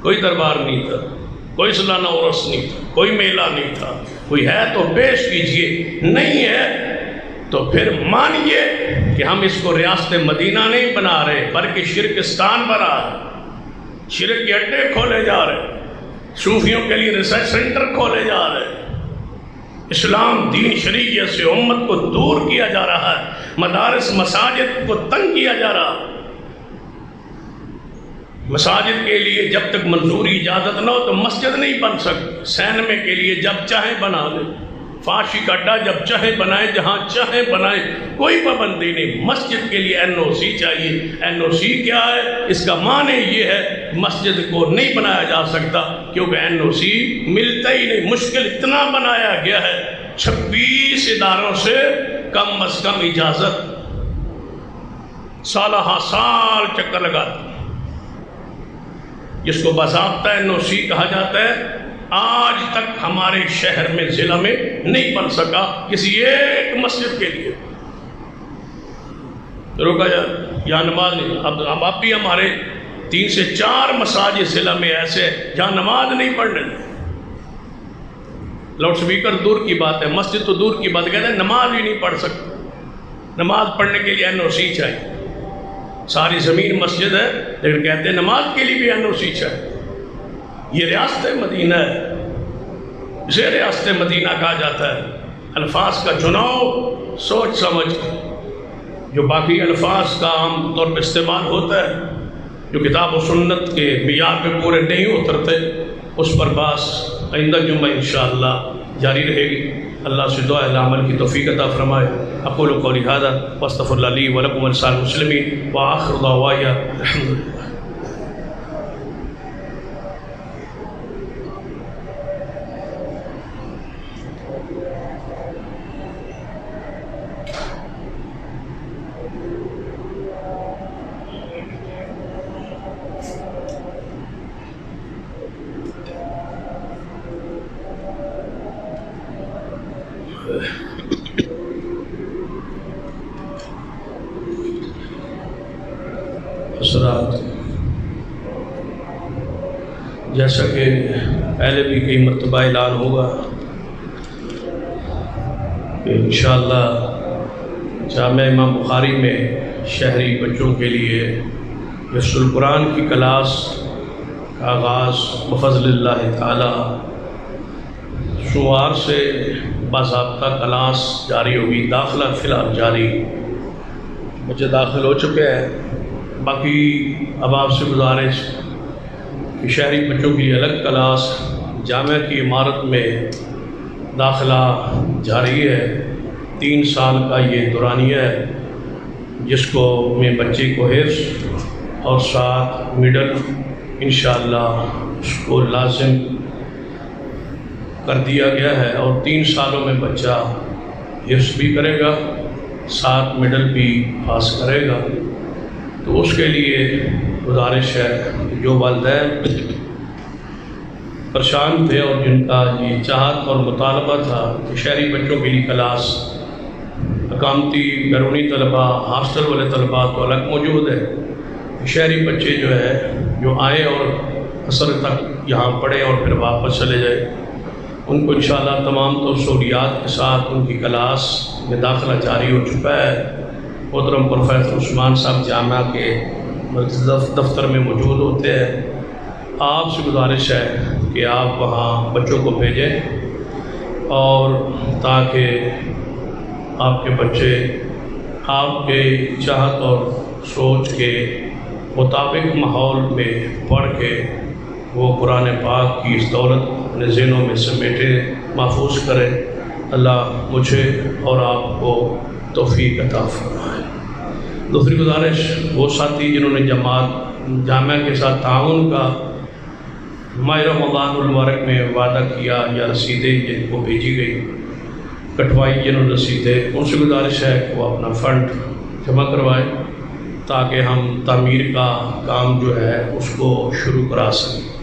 کوئی دربار نہیں تھا، کوئی سالانہ عرس نہیں تھا، کوئی میلہ نہیں تھا۔ کوئی ہے تو پیش کیجئے، نہیں ہے تو پھر مانیے کہ ہم اس کو ریاست مدینہ نہیں بنا رہے بلکہ شرکستان بنا رہے، شرک کے اڈے کھولے جا رہے، صوفیوں کے لیے ریسرچ سینٹر کھولے جا رہے، اسلام دین شریعت سے امت کو دور کیا جا رہا ہے، مدارس مساجد کو تنگ کیا جا رہا ہے۔ مساجد کے لیے جب تک منظوری اجازت نہ ہو تو مسجد نہیں بن سکتی، سینمے کے لیے جب چاہیں بنا لیں، فحاشی کا اڈا جب چاہیں بنائیں، جہاں چاہیں بنائیں، کوئی پابندی نہیں۔ مسجد کے لیے NOC چاہیے۔ NOC کیا ہے؟ اس کا معنی یہ ہے مسجد کو نہیں بنایا جا سکتا کیونکہ NOC ملتا ہی نہیں، مشکل اتنا بنایا گیا ہے 26 اداروں سے کم از کم اجازت سالہ ہا سال چکر لگاتی، جس کو باضابطہ NOC کہا جاتا ہے۔ آج تک ہمارے شہر میں ضلع میں نہیں بن سکا کسی ایک مسجد کے لیے، روکا جا یا نماز نہیں۔ اب بھی ہمارے 3 سے 4 مساجد ضلع میں ایسے جہاں نماز نہیں پڑھنے، لاؤڈ سپیکر دور کی بات ہے، مسجد تو دور کی بات، کہتے ہیں نماز بھی نہیں پڑھ سکتے۔ نماز پڑھنے کے لیے NOC چاہیے، ساری زمین مسجد ہے لیکن کہتے ہیں نماز کے لیے بھی NOC چاہیے۔ یہ ریاست مدینہ ہے، اسے ریاست مدینہ کہا جاتا ہے۔ الفاظ کا چناؤ سوچ سمجھ جو باقی الفاظ کا عام طور پہ استعمال ہوتا ہے جو کتاب و سنت کے معیار پہ پورے نہیں اترتے، اس پر بحث آئندہ جمعہ انشاءاللہ جاری رہے گی۔ اللہ سے دعا ہے عمل کی توفیق عطا فرمائے۔ اقول قولی ھذا واستغفر اللہ لی ولکم ولسائر المسلمین وآخر دعوایا الحمد للہ۔ حضرات، جیسا کہ پہلے بھی کئی مرتبہ اعلان ہوگا کہ انشاءاللہ جامعہ امام بخاری میں شہری بچوں کے لیے حفظ القرآن کی کلاس کا آغاز بفضل اللہ تعالی سوموار سے باضابطہ کلاس جاری ہوگی۔ داخلہ فی الحال جاری، بچے داخل ہو چکے ہیں۔ باقی اب آپ سے گزارش کہ شہری بچوں کی الگ کلاس جامعہ کی عمارت میں داخلہ جاری ہے۔ 3 سال کا یہ دورانیہ ہے جس کو میں بچے کو حفظ اور ساتھ مڈل انشاءاللہ اس کو لازم کر دیا گیا ہے، اور 3 سالوں میں بچہ حفظ بھی کرے گا، ساتھ مڈل بھی پاس کرے گا۔ تو اس کے لیے گزارش ہے کہ جو والدین پریشان تھے اور جن کا یہ چاہت اور مطالبہ تھا کہ شہری بچوں کے لیے کلاس، اقامتی بیرونی طلباء، ہاسٹل والے طلباء تو الگ موجود ہے، شہری بچے جو آئیں اور عصر تک یہاں پڑھیں اور پھر واپس چلے جائیں، ان کو انشاءاللہ تمام طور سہولیات کے ساتھ ان کی کلاس میں داخلہ جاری ہو چکا ہے۔ محترم پروفیسر عثمان صاحب جامعہ کے دفتر میں موجود ہوتے ہیں۔ آپ سے گزارش ہے کہ آپ وہاں بچوں کو بھیجیں، اور تاکہ آپ کے بچے آپ کے چاہت اور سوچ کے مطابق ماحول میں پڑھ کے وہ قرآن پاک کی اس دولت اپنے ذہنوں میں سمیٹے، محفوظ کرے۔ اللہ مجھے اور آپ کو توفیق عطا فرمائے۔ دوسری گزارش، وہ ساتھی جنہوں نے جامعہ کے ساتھ تعاون کا ماہ رمضان المبارک میں وعدہ کیا یا رسیدیں جن کو بھیجی گئی کٹوائی جنہوں نے رسیدیں، ان سے گزارش ہے کہ وہ اپنا فنڈ جمع کروائیں تاکہ ہم تعمیر کا کام جو ہے اس کو شروع کرا سکیں۔